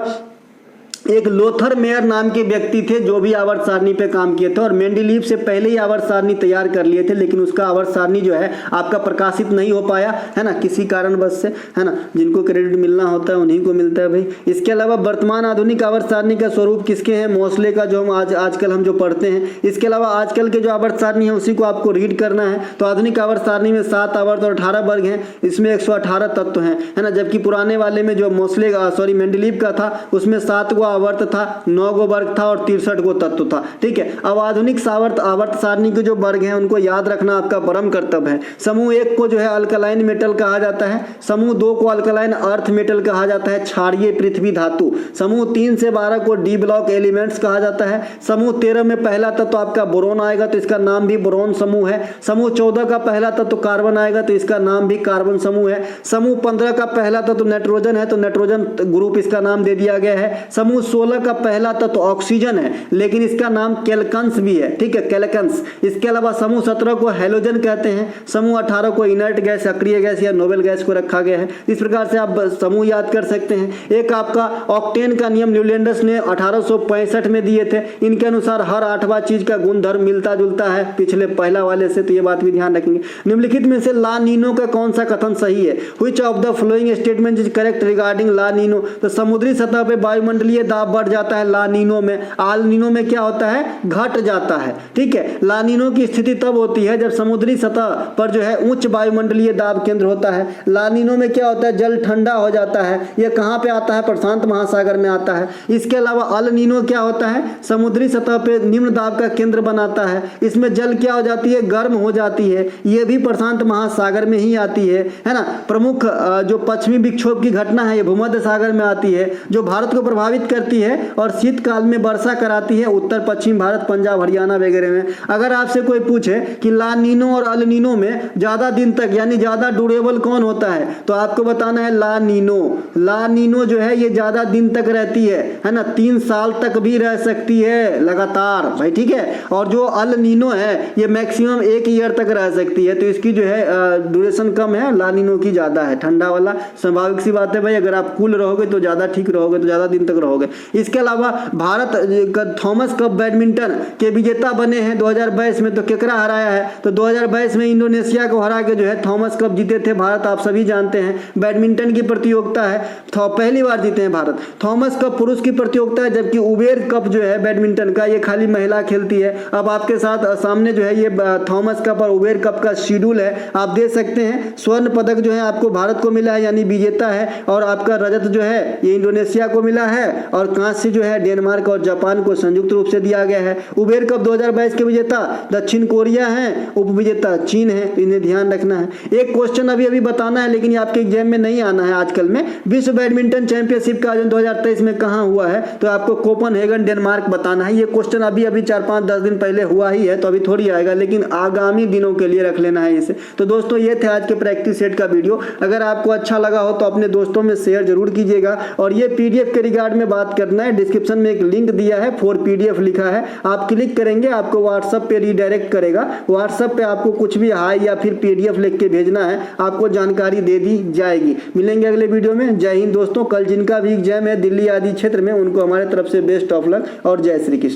एक लोथर मेयर नाम के व्यक्ति थे जो भी आवर्त सारणी पे काम किए थे और मेंडेलीव से पहले ही आवर्त सारणी तैयार कर लिए थे, लेकिन उसका आवर्त सारणी जो है आपका प्रकाशित नहीं हो पाया, है ना, किसी कारणवश से, है ना। जिनको क्रेडिट मिलना होता है उन्हीं को मिलता है भाई। इसके अलावा वर्तमान आधुनिक आवर्त सारणी का स्वरूप किसके हैं? मोस्ले का, जो हम आजकल हम जो पढ़ते हैं। इसके अलावा आजकल के जो आवर्त सारणी है उसी को आपको रीड करना है। तो आधुनिक आवर्त सारणी में 7 आवर्त और 18 वर्ग हैं, इसमें 118 तत्व हैं, है ना। जबकि पुराने वाले में जो मेंडेलीव का था उसमें 7 गो आवर्त था, 9 गो वर्ग था और 63 गो तत्व था, ठीक है। अब आधुनिक आवर्त सारणी के जो वर्ग हैं उनको याद रखना आपका परम कर्तव्य है। समूह 1 को जो है अल्कलाइन मेटल कहा जाता है, समूह 2 को अल्कलाइन अर्थ मेटल कहा जाता है, क्षारीय पृथ्वी धातु। समूह 3 से 12 को डी ब्लॉक एलिमेंट्स कहा जाता है। समूह 13 में पहला तत्व आपका बोरोन आएगा तो इसका नाम भी बोरोन समूह है। समूह 14 का पहला तत्व कार्बन आएगा तो इसका नाम भी कार्बन समूह है। समूह 15 का पहला तत्व नाइट्रोजन है तो नाइट्रोजन ग्रुप इसका नाम दे दिया गया है। समूह 16 का पहला तत्व ऑक्सीजन है, लेकिन इसका नाम केल्कन्स भी है, ठीक है, केल्कन्स। इसके अलावा समूह 17 को हेलोजन कहते हैं। समूह 18 को इनर्ट गैस, सक्रिय गैस या नोबेल गैस को रखा गया है। इस प्रकार से आप समूह याद कर सकते हैं। एक आपका ऑक्टेन का नियम न्यूलैंडस ने 1865 में दिए थे। इनके अनुसार हर 8वां चीज का गुणधर्म मिलता जुलता है पिछले पहला वाले से, तो ये बात भी ध्यान रखेंगे। निम्नलिखित में से ला नीनो का कौन सा कथन सही है? Which of the following statement is correct regarding La Nina? तो समुद्री सतह पे वायुमंडलीय दाब बढ़ जाता है ला नीनो में, आल नीनो में क्या होता है? घट जाता है, ठीक है। ला नीनो की स्थिति तब होती है जब समुद्री सतह पर जो है उच्च वायुमंडलीय दाब केंद्र होता है। ला नीनो में क्या होता है? जल ठंडा हो जाता है। यह कहाँ पे आता है? प्रशांत महासागर में आता है। इसके अलावा अल नीनो क्या होता है? समुद्री सतह पे निम्न दाब का केंद्र बनाता है। इसमें जल क्या हो जाती है? गर्म हो जाती है। यह भी प्रशांत महासागर में ही आती है ना। प्रमुख जो पश्चिमी विक्षोभ की घटना है ये भूमध्य सागर में आती है, जो भारत को प्रभावित करती है और शीतकाल में वर्षा कराती है उत्तर पश्चिम भारत, पंजाब, हरियाणा वगैरह में। अगर आपसे कोई पूछे कि ला नीनो और अल नीनो में ज्यादा दिन तक यानी ज्यादा ड्यूरेबल कौन होता है, तो आपको बताना है ला नीनो। ला नीनो जो है ये ज्यादा दिन तक रहती है ना, 3 साल तक भी रह सकती है लगातार भाई, ठीक है। और जो अल नीनो है ये मैक्सिमम 1 ईयर तक रह सकती है, तो इसकी जो है ड्यूरेशन कम है, ला नीनो की ज्यादा है। ठंडा वाला स्वाभाविक सी बात है भाई, अगर आप कूल रहोगे तो ज्यादा ठीक रहोगे, तो ज्यादा दिन तक रहोगे। गए। इसके अलावा भारत थॉमस कप बैडमिंटन के विजेता बने हैं 2022 में। तो केकरा हराया है, तो 2022 में इंडोनेशिया को हरा के जो है थॉमस कप जीते थे भारत, आप सभी जानते हैं। बैडमिंटन की प्रतियोगिता है, पहली बार जीते हैं भारत। थॉमस कप पुरुष की प्रतियोगिता है, जबकि उबेर कप जो है बैडमिंटन का ये खाली महिला खेलती है। अब आपके साथ सामने जो है ये थॉमस कप और उबेर कप का शेड्यूल है, आप देख सकते हैं। स्वर्ण पदक जो है आपको भारत को मिला है, यानी विजेता है, और आपका रजत जो है ये इंडोनेशिया को मिला है, और कांस्य जो है डेनमार्क और जापान को संयुक्त रूप से दिया गया है। उबेर कप 2022 के विजेता दक्षिण कोरिया है, उप विजेता चीन है, इन्हें ध्यान रखना है। एक क्वेश्चन अभी बताना है, लेकिन आपके एग्जाम में नहीं आना है आजकल में। विश्व बैडमिंटन चैंपियनशिप का आयोजन 2023 में कहां हुआ है, तो आपको कोपेनहेगन डेनमार्क बताना है। ये क्वेश्चन अभी 4-5-10 दिन पहले हुआ ही है, तो अभी थोड़ी आएगा, लेकिन आगामी दिनों के लिए रख लेना है इसे। तो दोस्तों ये थे आज के प्रैक्टिस सेट का वीडियो। अगर आपको अच्छा लगा हो तो अपने दोस्तों में शेयर जरूर कीजिएगा, और ये पीडीएफ के रिगार्ड में बात करना है, डिस्क्रिप्शन में एक लिंक दिया है, 4 पीडीएफ लिखा है, आप क्लिक करेंगे आपको व्हाट्सएप पे रिडायरेक्ट करेगा। व्हाट्सएप पे आपको कुछ भी हाई या फिर पीडीएफ लिख के भेजना है, आपको जानकारी दे दी जाएगी। मिलेंगे अगले वीडियो में। जय हिंद दोस्तों। कल जिनका भी एग्जाम है दिल्ली आदि क्षेत्र में, उनको हमारे तरफ से बेस्ट ऑफ लक और जय श्री कृष्ण।